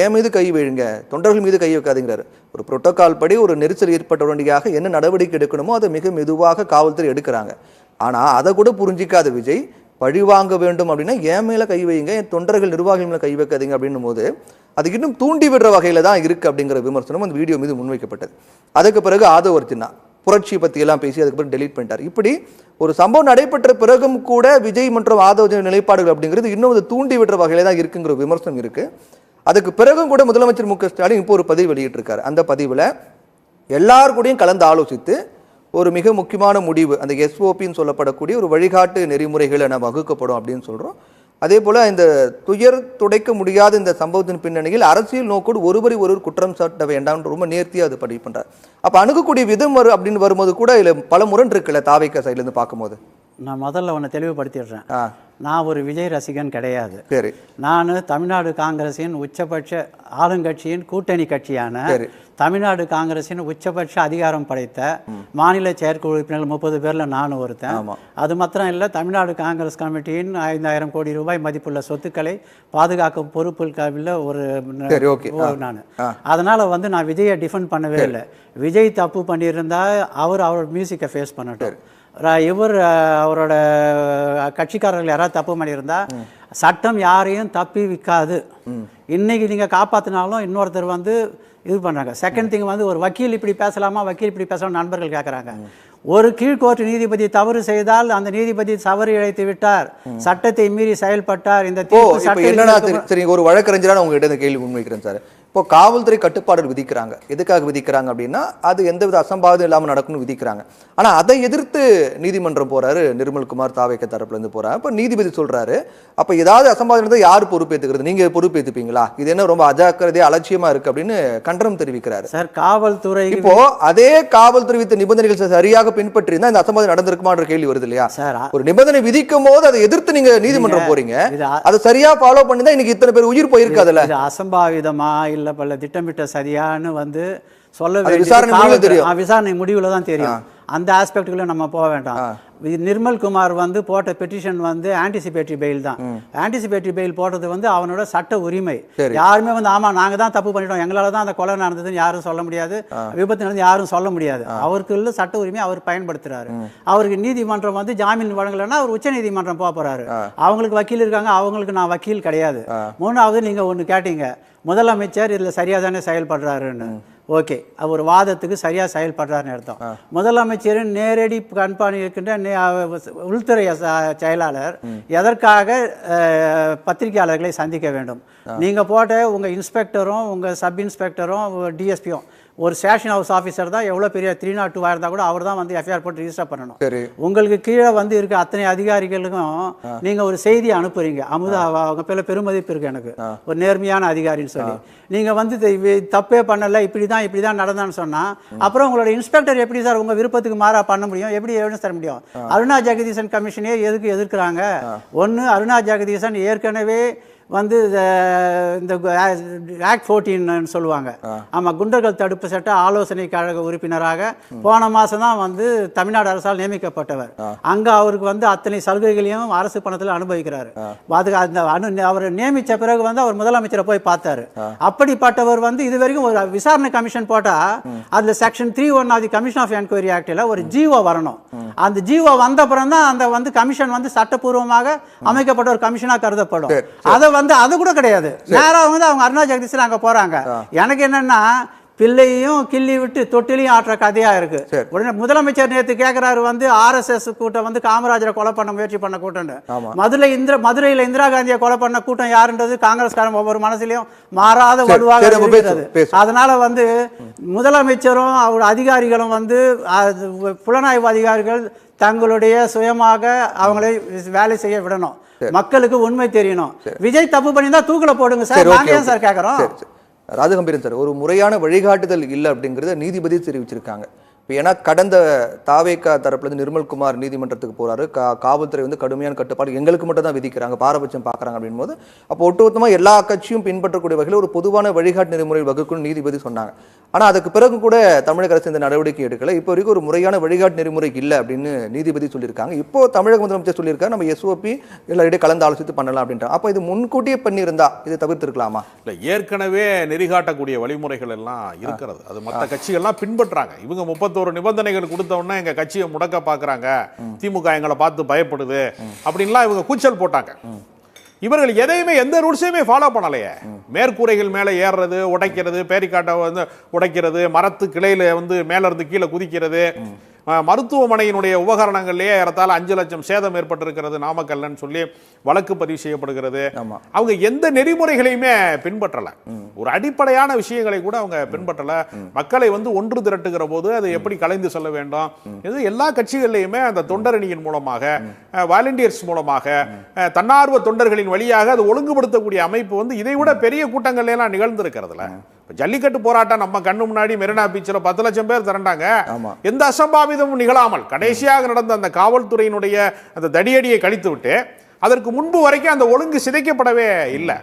ஏன் மீது கை வைங்க, தொண்டர்கள் மீது கை வைக்காதுங்கிறாரு. ஒரு புரோட்டோகால் படி ஒரு நெரிசல் ஏற்பட்ட உடனடியாக என்ன நடவடிக்கை எடுக்கணுமோ அதை மிக மெதுவாக காவல்துறை எடுக்கிறாங்க. ஆனால் அதை கூட புரிஞ்சிக்காத விஜய் பழி வாங்க வேண்டும் அப்படின்னா ஏன் மேலே கை வைங்க, என் தொண்டர்கள் நிர்வாகிகள் மேலே கை வைக்காதீங்க அப்படின்னும் போது அது இன்னும் தூண்டி விடுற வகையில் தான் இருக்குது அப்படிங்கிற விமர்சனம் அந்த வீடியோ மீது முன்வைக்கப்பட்டது. அதுக்கு பிறகு ஆதவ் அர்ஜுனா புரட்சி பற்றியெல்லாம் பேசி அதுக்கப்புறம் டெலீட் பண்ணிட்டார். இப்படி ஒரு சம்பவம் நடைபெற்ற பிறகும் கூட விஜய் மற்றும் ஆதவ் நிலைப்பாடுகள் அப்படிங்கிறது இன்னும் அது தூண்டி விடுற வகையில தான் இருக்குங்கிற விமர்சனம் இருக்கு. அதுக்கு பிறகும் கூட முதலமைச்சர் மு க ஸ்டாலின் இப்போ ஒரு பதிவு வெளியிட்டிருக்காரு. அந்த பதிவில் எல்லார் கூடயும் கலந்து ஆலோசித்து ஒரு மிக முக்கியமான முடிவு, அந்த எஸ்ஓபின்னு சொல்லப்படக்கூடிய ஒரு வழிகாட்டு நெறிமுறைகளை நம்ம வகுக்கப்படும் அப்படின்னு சொல்கிறோம். அதே போல் இந்த துயர் துடைக்க முடியாத இந்த சம்பவத்தின் பின்னணியில் அரசியல் நோக்கோடு ஒருவர் குற்றம் சாட்ட வேண்டாம்னு ரொம்ப நேர்த்தியாக அது பதிவு பண்ணுறாரு. அப்போ அணுகக்கூடிய விதம் அப்படின்னு வரும்போது கூட இதில் பல முரண் இருக்குல்ல தாவேக்கா சைட்லேருந்து பார்க்கும்போது. நான் முதல்ல ஒன்று தெளிவுபடுத்திடுறேன். நான் ஒரு விஜய் ரசிகன் கிடையாது. சரி, நான் தமிழ்நாடு காங்கிரஸின் உச்சபட்ச ஆளுங்கட்சியின் கூட்டணி கட்சியான தமிழ்நாடு காங்கிரஸின் உச்சபட்ச அதிகாரம் படைத்த மாநில செயற்குழு உறுப்பினர்கள் 30 பேரில் நானும் ஒருத்தன். அது மாத்திரம் இல்லை, தமிழ்நாடு காங்கிரஸ் கமிட்டியின் 5000 கோடி ரூபாய் மதிப்புள்ள சொத்துக்களை பாதுகாக்கும் பொறுப்புகளில் ஒரு நான். அதனால் நான் விஜயை டிஃபெண்ட் பண்ணவே இல்லை. விஜய் தப்பு பண்ணியிருந்தா அவரோட மியூசிக்கை ஃபேஸ் பண்ணட்டும். அவரோட கட்சிக்காரர்கள் யாராவது தப்பு பண்ணியிருந்தா சட்டம் யாரையும் தப்பி விற்காது. இன்னைக்கு நீங்கள் காப்பாற்றினாலும் இன்னொருத்தர் இது பண்ணுறாங்க. செகண்ட் திங் ஒரு வக்கீல் இப்படி பேசலாமா, வக்கீல் இப்படி பேசலாம் நண்பர்கள் கேட்குறாங்க. ஒரு கீழ்கோர்ட் நீதிபதி தவறு செய்தால் அந்த நீதிபதி தவறு இழைத்து விட்டார், சட்டத்தை மீறி செயல்பட்டார். இந்த தீர்ப்பு ஒரு வழக்கறிஞரான உங்ககிட்ட இந்த கேள்வி முன்வைக்கிறேன் சார். இப்போ காவல்துறை கட்டுப்பாடுகள் விதிக்கிறாங்க. எதுக்காக விதிக்கிறாங்க அப்படின்னா அது எந்தவித அசம்பாவிதம் இல்லாமல் நடக்கணும்னு விதிக்கிறாங்க. ஆனால் அதை எதிர்த்து நீதிமன்றம் போறாரு, நிர்மல்குமார் தாவேக்க தரப்புலேருந்து போறாரு. அப்போ நீதிபதி சொல்றாரு, அப்போ ஏதாவது அசம்பாவிதம் இருந்தால் யார் பொறுப்பேற்றுக்கிறது, நீங்க பொறுப்பேற்றுப்பீங்களா, இது என்ன ரொம்ப அஜாக்கிரதையா அலட்சியமா இருக்கு அப்படின்னு கண்டனம் தெரிவிக்கிறாரு. சார் காவல்துறை இப்போ அதே காவல்துறை வித்த நிபந்தனைகள் சரியாக பின்பற்றி இருந்தால் இந்த அசம்பாவிதம் நடந்திருக்குமான்ற கேள்வி வருது இல்லையா? ஒரு நிபந்தனை விதிக்கும் போது அதை எதிர்த்து நீங்க நீதிமன்றம் போறீங்க, அதை சரியா ஃபாலோ பண்ணி தான் இன்னைக்கு இத்தனை பேர் உயிர் போயிருக்காதுல்ல. அசம்பாவிதமா இல்ல பல திட்டமிட்ட சரியான்னு சொல்ல விசாரணை முடிவுல தான் தெரியும். அந்த ஆஸ்பெக்டுக்குள்ள நம்ம போக வேண்டாம். நிர்மல்குமார் போட்ட பெட்டிஷன் ஆன்டிசிபேட்டரி பெயில் தான். ஆன்டிசிபேட்டரி பெயில் போட்டது அவனோட சட்ட உரிமை. யாருமே ஆமா நாங்க தான் தப்பு பண்ணிட்டோம், எங்களால தான் அந்த கொலை நடந்ததுன்னு யாரும் சொல்ல முடியாது, விபத்து நடந்து யாரும் சொல்ல முடியாது. அவருக்கு சட்ட உரிமை அவர் பயன்படுத்துறாரு. அவருக்கு நீதிமன்றம் ஜாமீன் வழங்கலைன்னா அவர் உச்ச நீதிமன்றம் போறாரு. அவங்களுக்கு வக்கீல் இருக்காங்க, அவங்களுக்கு நான் வக்கீல் கிடையாது. மூணாவது நீங்க ஒண்ணு கேட்டீங்க, முதலமைச்சர் இதுல சரியா தானே செயல்படுறாருன்னு. ஓகே, அவர் வாதத்துக்கு சரியாக செயல்படுறாருன்னு அர்த்தம். முதலமைச்சரின் நேரடி கண்காணி இருக்கின்ற உள்துறை செயலாளர் எதற்காக பத்திரிகையாளர்களை சந்திக்க வேண்டும்? நீங்கள் போட்ட உங்கள் இன்ஸ்பெக்டரும் உங்கள் சப் இன்ஸ்பெக்டரும் டிஎஸ்பியும் ஒரு ஸ்டேஷன் ஹவுஸ் ஆஃபீஸர் தான் எவ்வளோ பெரிய 302 இருந்தால் கூட அவர் தான் எஃப்ஐஆர் போட்டு ரிஜிஸ்டர் பண்ணணும். உங்களுக்கு கீழே இருக்க அத்தனை அதிகாரிகளுக்கும் நீங்கள் ஒரு செய்தியை அனுப்புறீங்க, அமுதா அவங்க பேர்ல பெருமதிப்பு இருக்கு எனக்கு, ஒரு நேர்மையான அதிகாரின்னு சொல்லி. நீங்கள் தப்பே பண்ணலை, இப்படி தான் நடந்தான்னு சொன்னால் அப்புறம் உங்களோட இன்ஸ்பெக்டர் எப்படி சார் உங்கள் விருப்பத்துக்கு மாறா பண்ண முடியும்? எப்படி எவிடன்ஸ் தர முடியும்? அருணா ஜெகதீசன் கமிஷனே எதுக்கு எதிர்க்கிறாங்க? ஒன்று, அருணா ஜெகதீசன் ஏற்கனவே இந்த ஆக்ட் 14 சொல்லுவாங்க. ஆமாம், குண்டர்கள் தடுப்பு சட்ட ஆலோசனை கழக உறுப்பினராக போன மாதம் தான் தமிழ்நாடு அரசால் நியமிக்கப்பட்டவர். அங்கே அவருக்கு அத்தனை சலுகைகளையும் அரசு பணத்தில் அனுபவிக்கிறாரு. அவர் நியமித்த பிறகு அவர் முதலமைச்சரை போய் பார்த்தாரு. அப்படிப்பட்டவர் இது வரைக்கும் ஒரு விசாரணை கமிஷன் போட்டா அதுல section 3(1) of the commission of enquiry ஆக்ட்ல ஒரு ஜிஓ வரணும். அந்த ஜிஓ வந்த அப்புறம் தான் அந்த கமிஷன் சட்டப்பூர்வமாக அமைக்கப்பட்ட ஒரு கமிஷனா கருதப்படும். அதை அது கூட கிடையாது. நேரா அவங்க அருணா ஜெகதீசன் அங்க போறாங்க. எனக்கு என்னன்னா பிள்ளையும் கிள்ளி விட்டு தொட்டிலையும் ஆட்டுற கதையா இருக்கு. சரி. உடனே முதலமைச்சர் நேற்று கேட்கிறாரு வந்து RSS கூட்டம் வந்து காமராஜரை கொலை பண்ண முயற்சி பண்ண கூட்டம்னு. ஆமா. மதுரையில இந்திரா காந்தியை கொலை பண்ண கூட்டம் யாருன்றது காங்கிரஸ்காரன் ஒவ்வொரு மனசுலயும் மாறாத சரி, வலுவாக சரி, நம்ம இருக்கிறது. பேசுவோம். அதனால வந்து முதலமைச்சரும் அவர் அதிகாரிகளும் வந்து புலனாய்வு அதிகாரிகள் தங்களுடைய சுயமாக அவங்களை வேலை செய்ய விடணும். மக்களுக்கு உண்மை தெரியணும். விஜய் தப்பு பண்ணியிருந்தா தூக்குல போடுங்க சார். நாங்க ஏன் சார் கேட்கறோம்? ராஜகம்பீரன் சார், ஒரு முறையான வழிகாட்டுதல் இல்லை அப்படிங்கிறத நீதிபதி தெரிவிச்சிருக்காங்க. இப்போ ஏன்னா கடந்த தாவேகா தரப்புலேருந்து நிர்மல்குமார் நீதிமன்றத்துக்கு போறாரு. காவல்துறை வந்து கடுமையான கட்டுப்பாடு எங்களுக்கு மட்டும் தான் விதிக்கிறாங்க, பாரபட்சம் பார்க்குறாங்க அப்படின் போது அப்போ ஒட்டுமொத்தமாக எல்லா கட்சியும் பின்பற்றக்கூடிய வகையில் ஒரு பொதுவான வழிகாட்டு நெறிமுறை வகுக்குன்னு நீதிபதி சொன்னாங்க. ஆனால் அதுக்கு பிறகு கூட தமிழக அரசு இந்த நடவடிக்கை எடுக்கல. இப்போ வரைக்கும் ஒரு முறையான வழிகாட்டு நெறிமுறை இல்லை அப்படின்னு நீதிபதி சொல்லியிருக்காங்க. இப்போ தமிழக முதலமைச்சர் சொல்லியிருக்காரு நம்ம SOP எல்லாரிடையே கலந்து ஆலோசித்து பண்ணலாம் அப்படின்றாங்க. அப்போ இது முன்கூட்டியே பண்ணியிருந்தா இதை தவிர்த்திருக்கலாமா? இல்லை, ஏற்கனவே நெறிகாட்டக்கூடிய வழிமுறைகள் எல்லாம் இருக்கிறது. அது மற்ற கட்சிகள்லாம் பின்பற்றாங்க. இவங்க 31 நிபந்தனைகள் கொடுத்தவொடனே எங்க கட்சியை முடக்க பார்க்குறாங்க, திமுக எங்களை பார்த்து பயப்படுது அப்படின்லாம் இவங்க கூச்சல் போட்டாங்க. இவர்கள் எதையுமே எந்த ரூல்ஸையுமே ஃபாலோ பண்ணலையே. மேற்கூரைகள் மேலே ஏறுறது, உடைக்கிறது, பேரிக்காட்டை வந்து உடைக்கிறது, மரத்து கிளையில வந்து மேல இருந்து கீழே குதிக்கிறது, மருத்துவமனையினுடைய உபகரணங்கள்லேயே ஏறத்தாழ 5 லட்சம் சேதம் ஏற்பட்டிருக்கிறது நாமக்கல்லன்னு சொல்லி வழக்கு பதிவு செய்யப்படுகிறது. அவங்க எந்த நெறிமுறைகளையுமே பின்பற்றல. ஒரு அடிப்படையான விஷயங்களை கூட அவங்க பின்பற்றல. மக்களை வந்து ஒன்று திரட்டுகிற போது அதை எப்படி கலைந்து செல்ல வேண்டும், இது எல்லா கட்சிகள்லையுமே அந்த தொண்டரணியின் மூலமாக, வாலண்டியர்ஸ் மூலமாக, தன்னார்வ தொண்டர்களின் வழியாக அது ஒழுங்குபடுத்தக்கூடிய அமைப்பு வந்து இதை விட பெரிய கூட்டங்கள்ல எல்லாம் நிகழ்ந்திருக்கிறதுல. ஜல்லிக்கட்டு போராட்டம் நம்ம கண்ணு முன்னாடி மெரினா பீச்சில் 10 லட்சம் பேர் திரண்டாங்க. எந்த அசம்பாவிதமும் நிகழாமல் கடைசியாக நடந்த அந்த காவல்துறையினுடைய அந்த தடியடியை கழித்து விட்டு அதற்கு முன்பு வரைக்கும் அந்த ஒழுங்கு சிதைக்கப்படவே இல்லை.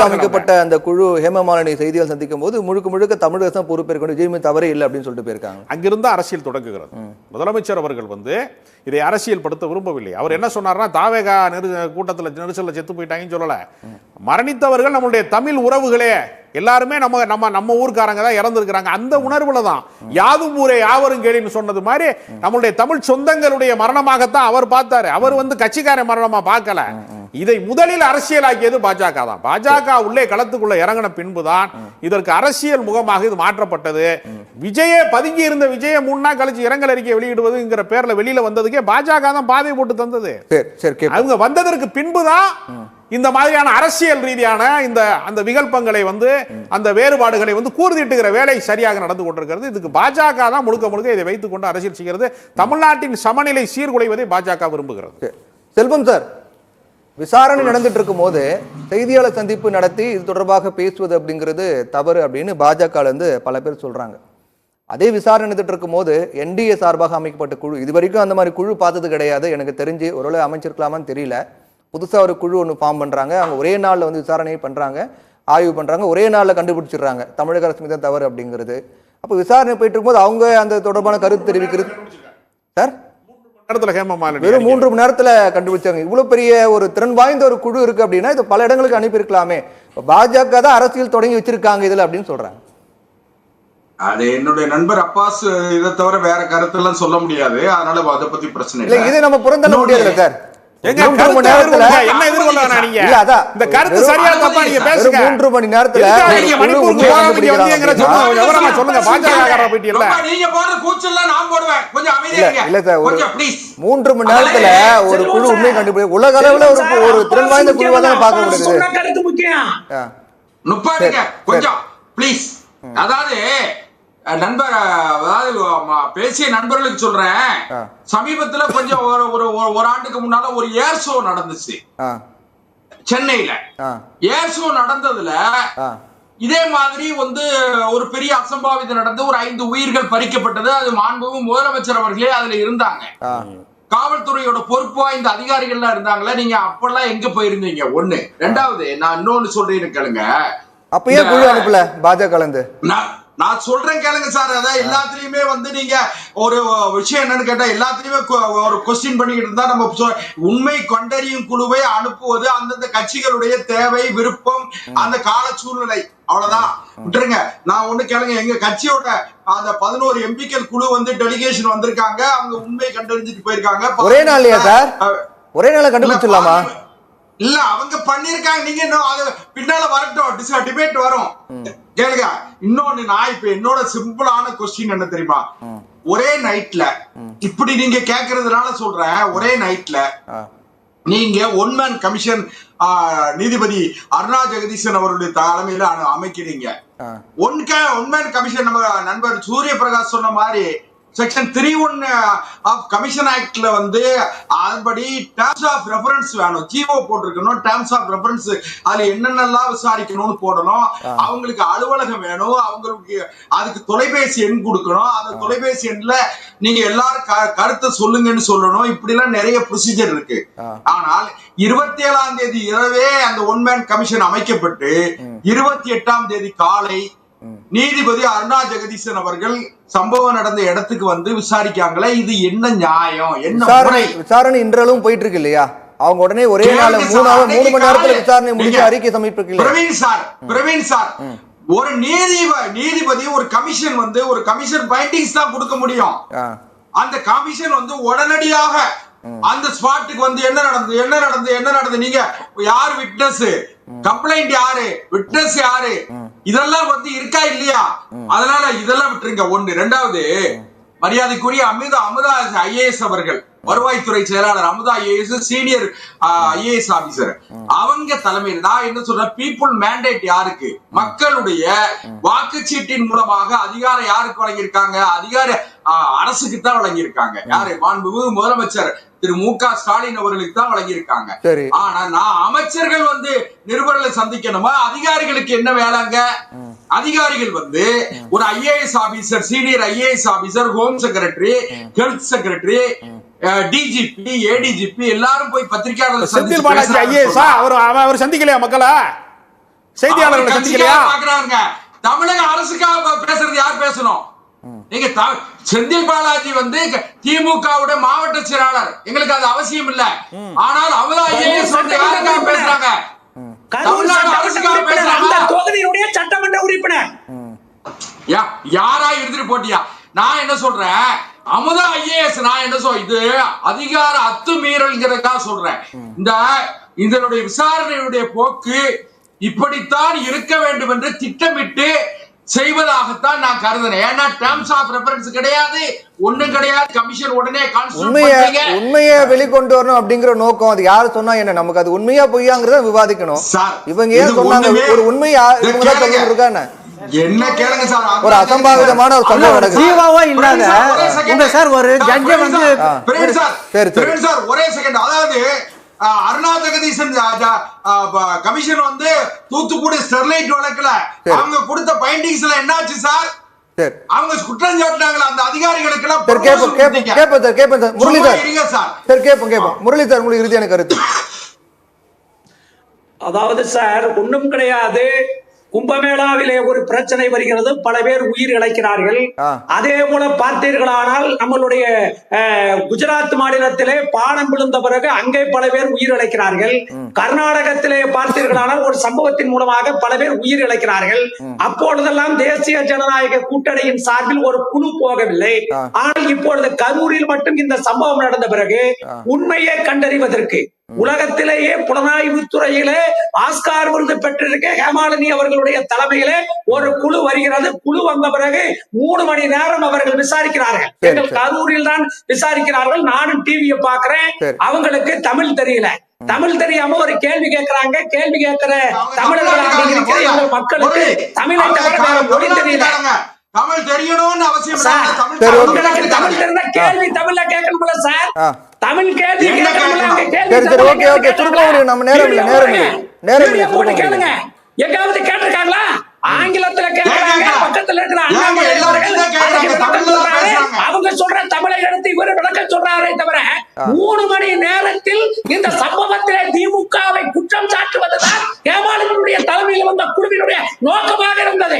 அமைக்கப்பட்ட அந்த குழு ஹேமமாலினி செய்திகள் சந்திக்கும் போது முழுக்க தமிழக அரசு பொறுப்பேற்கணும், விஜய் தவறே இல்லை அப்படின்னு சொல்லிட்டு போயிருக்காங்க. அங்கிருந்து அரசியல் தொடங்குகிறது. முதலமைச்சர் அவர்கள் வந்து இதை அரசியல் படுத்த விரும்பவில்லை. அவர் என்ன சொன்னார்னா, தாவேகா கூட்டத்தில் நெரிசல்ல செத்து போயிட்டாங்கன்னு சொல்லல, மரணித்தவர்கள் நம்மளுடைய தமிழ் உறவுகளே எல்லாருமே நம்ம ஊர்க்காரங்க தான் இறந்துருக்கிறாங்க. அந்த உணர்வுல தான் யாதும் ஊரே யாவரும் கேளின்னு சொன்னது மாதிரி நம்மளுடைய தமிழ் சொந்தங்களுடைய மரணமாகத்தான் அவர் பார்த்தாரு. அவர் வந்து கட்சிக்கார மரணமா பார்க்கல. இதை முதலில் அரசியலாக்கியது பாஜக தான். பாஜக உள்ளே களத்துக்குள்ள இறங்கின பின்புதான் இதற்கு அரசியல் முகமாக இது மாற்றப்பட்டது. விஜய பதுங்கி இருந்த விஜய 3 நாள் கழிச்சு இரங்கல் அறிக்கை வெளியிடுவதுங்கிற பேர்ல வெளியில வந்ததுக்கே பாஜக தான் பாதை போட்டு தந்தது. அவங்க வந்ததற்கு பின்புதான் இந்த மாதிரியான அரசியல் ரீதியான அந்த விகல்பங்களை வந்து அந்த வேறுபாடுகளை வந்து கூர்திட்டுகிற வேலை சரியாக நடந்து கொண்டிருக்கிறது. இதுக்கு பாஜக தான் முழுக்க இதை வைத்துக் கொண்டு அரசியல் செய்கிறது. தமிழ்நாட்டின் சமநிலை சீர்குலைவதை பாஜக விரும்புகிறது. செல்வம் சார், விசாரணை நடந்துட்டு இருக்கும் போது செய்தியாளர் சந்திப்பு நடத்தி இது தொடர்பாக பேசுவது அப்படிங்கிறது தவறு அப்படின்னு பாஜக இருந்து பல பேர் சொல்றாங்க. அதே விசாரணை நடந்துட்டு இருக்கும் போது NDA சார்பாக அமைக்கப்பட்ட குழு, இது வரைக்கும் அந்த மாதிரி குழு பார்த்தது கிடையாது. எனக்கு தெரிஞ்சு ஒருவேளை அமைச்சிருக்கலாமான்னு தெரியல. புதுசாக ஒரு குழு ஒன்று ஃபார்ம் பண்ணுறாங்க. அவங்க ஒரே நாளில் வந்து விசாரணை பண்ணுறாங்க, ஆய்வு பண்ணுறாங்க, ஒரே நாளில் கண்டுபிடிச்சிடுறாங்க தமிழக அரசு மீது தவறு அப்படிங்கிறது. அப்போ விசாரணை போயிட்டு இருக்கும்போது அவங்க அந்த தொடர்பான கருத்து தெரிவிக்கிறது சார் வெறும் 3 மணி நேரத்தில் கண்டுபிடிச்சாங்க. இவ்வளோ பெரிய ஒரு திறன் வாய்ந்த ஒரு குழு இருக்கு அப்படின்னா இது பல இடங்களுக்கு அனுப்பியிருக்கலாமே. பாஜக தான் அரசியல் தொடங்கி வச்சிருக்காங்க இதுல அப்படின்னு சொல்றாங்க. அது என்னுடைய நண்பர் அப்பாஸ் இதை தவிர வேற கருத்து எல்லாம் சொல்ல முடியாது. அதனால அதை பத்தி பிரச்சனை இல்லை. இதை நம்ம புறந்தள்ள முடியாது சார். என்ன எதிர்கொள்ள நீங்க இந்த கருத்து சரியா தப்பா நீங்க பேசுங்க. 3 மணி நேரத்துல மணிப்பூருக்கு சொல்லுங்க. பாஜக போயிட்டீங்களா? நீங்க போடுற கூச்சல்ல நான் போடுவேன். கொஞ்சம் அமைதியா இருங்க. இல்ல சார், கொஞ்சம் ப்ளீஸ். 3 மணி நேரத்துல ஒரு குழு உண்மை கண்டுபிடிக்க உலக அளவுல ஒரு திறன் வாய்ந்த குழுவா தான் பார்க்க முடியுது. கருத்து முக்கியம். நுப்பாடுங்க கொஞ்சம் ப்ளீஸ். அதாவது நண்பர், அதாவது பேசிய நண்பர்களுக்கு சொல்றேன், சமீபத்துல கொஞ்சம் ஒரு ஆண்டுக்கு முன்னால ஒரு ஏர் ஷோ நடந்துச்சு சென்னையில. ஏர் ஷோ நடந்ததுல இதே மாதிரி வந்து ஒரு பெரிய அசம்பாவிதம் நடந்து ஒரு 5 உயிர்கள் பறிக்கப்பட்டது. அது மாண்புமிகு முதலமைச்சர் அவர்களே அதுல இருந்தாங்க. காவல்துறையோட பொறுப்பு வாய்ந்த அதிகாரிகள்லாம் இருந்தாங்களே. நீங்க அப்பெல்லாம் எங்க போயிருந்தீங்க? ஒண்ணு. 2வது நான் இன்னொன்னு சொல்றேன் கேளுங்க. அப்பயே குழு அனுப்பல பாஜக கலந்து. நான் சொல்றேன் கேளுங்க சார். அதான் எல்லாத்துலயுமே வந்து நீங்க ஒரு விஷயம் என்னன்னு கேட்டா எல்லாத்துலயுமே ஒரு கொஸ்டின் பண்ணிக்கிட்டு இருந்தா நம்ம உண்மை கண்டறியும் குழுவை அனுப்புவது அந்தந்த கட்சிகளுடைய தேவை, விருப்பம், அந்த கால சூழ்நிலை, அவ்வளவுதான். விட்டுருங்க. நான் ஒண்ணு கேளுங்க, எங்க கட்சியோட அந்த 11 எம்பிக்கள் குழு வந்து டெலிகேஷன் வந்திருக்காங்க. அவங்க உண்மை கண்டறிஞ்சிட்டு போயிருக்காங்க. ஒரே நாள்லயா சார்? ஒரே நாள கண்டுபிடிச்சிடலாமா? இல்ல, அவங்க பண்ணிருக்காங்க. நீங்க இன்னும் அது பின்னால வரட்டும், டிபேட் வரும். கேளுங்க. இன்னொன்னு, நான் இப்ப என்னோட சிம்பிளான கொஸ்டின் என்ன தெரியுமா, ஒரே நைட்ல இப்படி நீங்க கேக்குறதுனால சொல்றேன், ஒரே நைட்ல நீங்க ஒன் மேன் கமிஷன் நீதிபதி அருணா ஜெகதீசன் அவருடைய தலைமையில அமைக்கிறீங்க. ஒன் மேன் கமிஷன் நம்ம நண்பர் சூரிய பிரகாஷ் சொன்ன மாதிரி செக்ஷன் 3(1) ஆஃப் கமிஷன் ஆக்ட்ல வந்து அதன்படி டேர்ம்ஸ் ஆஃப் ரெஃபரன்ஸ் வேணும், ஜிஓ போட்டிருக்கணும், டேர்ம்ஸ் ஆஃப் ரெஃபரன்ஸ் அதுல என்னென்னலாம் விசாரிக்கணும்னு போடணும், அவங்களுக்கு அலுவலகம் வேணும், அவங்களுக்கு அதுக்கு தொலைபேசி எண் கொடுக்கணும், அந்த தொலைபேசி எண்ல நீங்க எல்லாரும் கருத்தை சொல்லுங்கன்னு சொல்லணும். இப்படி எல்லாம் நிறைய ப்ரொசீஜர் இருக்கு. ஆனால் 27ஆம் தேதி இரவே அந்த ஒன் மேன் கமிஷன் அமைக்கப்பட்டு 28ஆம் தேதி காலை நீதிபதி அருணா ஜெகதீசன் அவர்கள் சம்பவம் நடந்த இடத்துக்கு வந்து விசாரிக்காங்களே, இது என்ன நியாயம்? என்ன விசாரணை இன்றளவும் போயிட்டு இருக்கு இல்லையா? அவங்க உடனே ஒரே நாள் 3 மணி நேரத்துல விசாரணை முடிஞ்சு அறிக்கை சமர்ப்பிக்கல. பிரவீன் சார், ஒரு நீதிபதி ஒரு கமிஷன் வந்து ஒரு கமிஷன் பைண்டிங்ஸ் தான் கொடுக்க முடியும். அந்த கமிஷன் வந்து உடனடியாக அந்த ஸ்பாட்டுக்கு வந்து என்ன நடந்து நீங்க யார் விட்னஸ், கம்ப்ளைண்ட் யாரு, விட்னஸ் யாரு, இதெல்லாம் வந்து இருக்கா இல்லையா? அதனால இதெல்லாம் விட்டுருங்க. ஒண்ணு. ரெண்டாவது, மரியாதைக்குரிய அமுதா IAS அவர்கள், வருவாய்த்துறை செயலாளர் Amudha IAS, senior IAS officer, அவங்க தலைமையில் நான் என்ன சொல்றேன், பீப்புள் மேண்டேட் யாருக்கு? மக்களுடைய வாக்குச்சீட்டின் மூலமாக அதிகாரம் யாருக்கு வழங்கியிருக்காங்க? அதிகார அரசுக்கு தான் வழங்கியிருக்காங்க. யாரு? மாண்புமிகு முதலமைச்சர் திரு மு.க. ஸ்டாலின் அவர்களுக்கு தான் வழங்கியிருக்காங்க. ஆனா நான் அமைச்சர்கள் வந்து நிருபர்களை சந்திக்கணுமா? அதிகாரிகளுக்கு என்ன வேலைங்க? அதிகாரிகள் வந்து ஒரு IAS officer, senior IAS officer, home secretary, health secretary, DGP, ADGP எல்லாரும் போய் பத்திரிகையாளர்கள் செந்தில் பாலாஜி IAS அவர் சந்திக்கலையா? மக்களா செய்தியாளர்களை சந்திக்கலையா? பாக்குறாங்க. தமிழக அரசுக்காக பேசுறது யார் பேசணும்? நீங்க செந்தில் பாலாஜி வந்து திமுகவுடைய மாவட்ட செயலாளர், எங்களுக்கு அது அவசியம் இல்ல. ஆனால் அமுதா IAS வந்து யாருக்காக பேசுறாங்க? தமிழ்நாடு அரசுக்காக பேசுறாங்க. தொகுதியுடைய சட்டமன்ற உறுப்பினர் யாரா இருந்துட்டு போட்டியா? நான் என்ன சொல்றேன், அமுதா IAS நான் என்ன இது அதிகார அத்துமீறல்ங்கிறதுக்காக சொல்றேன். இதனுடைய விசாரணையுடைய போக்கு இப்படித்தான் இருக்க வேண்டும் என்று திட்டமிட்டு செய்வதாகத்தான் நான் கருதுறேன். ஏன்னா டேர்ம்ஸ் ஆஃப் ரெஃபரன்ஸ் கிடையாது, ஒண்ணும் கிடையாது. கமிஷன் உடனே உண்மையை வெளிக்கொண்டு வரணும் அப்படிங்கிற நோக்கம். அது யாரு சொன்னா என்ன, நமக்கு அது உண்மையா பொய்யாங்கிறத விவாதிக்கணும். இவங்க ஏன் சொன்னாங்க? ஒரு உண்மையா இருக்கான்னு என்ன கேளுங்க சார். ஒரு அசம்பாவிதமான ஒரு சம்பவம் நடக்குது. இல்லாத சார் ஒரு ஜட்ஜ் வந்து ஒரே செகண்ட். அதாவது அருணா ஜெகதீசன் கமிஷன் வந்து தூத்துக்குடி ஸ்டெர்லைட் வழக்குல அவங்க கொடுத்த பைண்டிங்ஸ்ல என்னாச்சு சார்? அவங்க குற்றம் சாட்டினாங்களா அந்த அதிகாரிகளுக்கு எல்லாம்? முரளி சார் உங்களுக்கு இறுதியான கருத்து. அதாவது சார் ஒண்ணும் கிடையாது. கும்பமேளாவிலே ஒரு பிரச்சனை வருகிறது, பல பேர் உயிர் இழக்கிறார்கள். அதே போல பார்த்தீர்களானால் நம்மளுடைய குஜராத் மாநிலத்திலே பாலம் விழுந்த பிறகு அங்கே பல பேர் உயிர் இழக்கிறார்கள். கர்நாடகத்திலே பார்த்தீர்களானால் ஒரு சம்பவத்தின் மூலமாக பல பேர் உயிர் இழக்கிறார்கள். அப்பொழுதெல்லாம் தேசிய ஜனநாயக கூட்டணியின் சார்பில் ஒரு குழு போகவில்லை. ஆனால் இப்பொழுது கரூரில் மட்டும் இந்த சம்பவம் நடந்த பிறகு உண்மையை கண்டறிவதற்கு உலகத்திலேயே புலனாய்வு துறையிலே ஆஸ்கார் விருது பெற்றிருக்க ஹேமாலினி அவர்களுடைய தலைமையிலே ஒரு குழு வருகிறது. குழு வந்த பிறகு 3 மணி நேரம் அவர்கள் விசாரிக்கிறார்கள். எங்கள் கரூரில் தான் விசாரிக்கிறார்கள். நானும் டிவியை பாக்குறேன். அவங்களுக்கு தமிழ் தெரியல. தமிழ் தெரியாம ஒரு கேள்வி கேட்கிறாங்க. கேள்வி கேட்கிற தமிழர்களாக இருக்கிற எங்கள் மக்களுக்கு தமிழை தவிர வேற மொழி தெரியல. தமிழ் தெரியணும்னு அவசியம் தமிழ் தெரிந்த கேள்வி தமிழ்ல கேட்கணும்ல சார். தமிழ் கேள்வி கேளுங்க. எங்காவது கேட்டிருக்காங்களா? ஆங்கிலத்துல கேட்கிறாங்க. பக்கத்துல இருக்கிற அவங்க சொல்ற தமிழை எடுத்து இவரு விளக்க சொல்றாரே தவிர 3 மணி நேரத்தில் இந்த சம்பவத்திலே திமுகவை குற்றம் சாட்டுவதுதான் ஹேமாலினுடைய தலைமையில் வந்த குழுவினுடைய நோக்கமாக இருந்தது.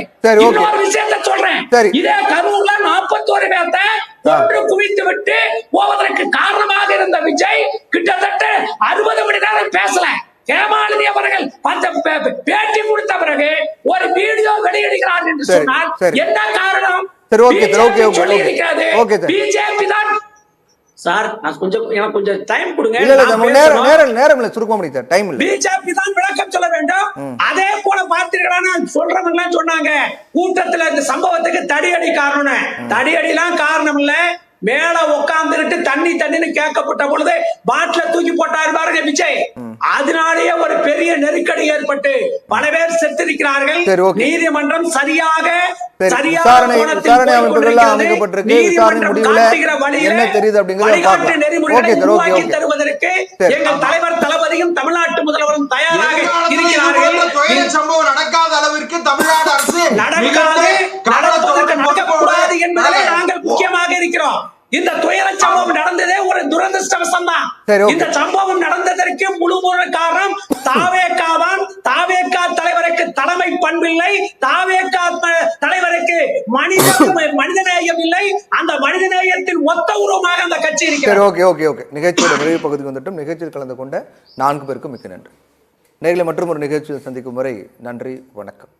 இன்னொரு விஷயத்தை சொல்றேன். இதே கரூர்ல 41 பேர்த்தை ஒன்று குவித்து விட்டு போவதற்கு காரணமாக இருந்த விஜய் கிட்டத்தட்ட 60 மணி நேரம் பேசல. ஹேமாலினி அவர்கள் பேட்டி கொடுத்த பிறகு ஒரு வீடியோ வெளியிடுகிறார் என்று சொன்னால் என்ன காரணம்? பிஜேபி தான் சார் நான் எனக்கு கொஞ்சம் டைம் கொடுங்க. நேரம் இல்ல, சுருக்க முடியுது, டைம் இல்ல. பிஜேபி தான் விளக்கம் சொல்ல வேண்டும். அதே போல பார்த்தீர்களான சொல்றவங்க சொன்னாங்க கூட்டத்துல இந்த சம்பவத்துக்கு தடியடி காரணம். தடியடிலாம் காரணம் இல்ல, மேல உட்கார்ந்துட்டு தண்ணின்னு கேட்கப்பட்ட பொழுது பாட்டில தூக்கி போட்டாரு பாருங்க விஜய். அதனாலேயே ஒரு பெரிய நெருக்கடி ஏற்பட்டு பல பேர் செத்திருக்கிறார்கள். நீதிமன்றம் சரியாக விசாரணை அமைப்புகள் அமைக்கப்பட்டிருக்கு. விசாரணை முடிவுல என்ன தெரியுது அப்படிங்கறத தருவதற்கு எங்கள் தலைவர் தளபதியும் தமிழ்நாட்டு முதல்வரும் தயாராக இருக்கிறார்கள். சம்பவம் நடக்காத அளவிற்கு தமிழ்நாடு அரசு நடக்கக்கூடாது என்பதிலே நாங்கள் முக்கியமாக இருக்கிறோம். இந்த துயர சம்பவம் நடந்ததே ஒரு துரதிருஷ்டவசம் தான். இந்த சம்பவம் நடந்ததற்கு முழு காரணம் தாவேகாவான். தாவேகா தலைவருக்கு தலைமை பண்பில்லை, தாவேகா தலைவருக்கு மனிதநேயம் இல்லை. அந்த மனிதநேயத்தின் மொத்த உருவமாக அந்த கட்சி இருக்கிறது. நிகழ்ச்சியோட நிறைவு பகுதிக்கு வந்துட்டும். நிகழ்ச்சியில் கலந்து கொண்ட 4 பேருக்கும் மிக்க நன்றி. நேர்களை மற்றும் ஒரு நிகழ்ச்சியில் சந்திக்கும் வரை நன்றி, வணக்கம்.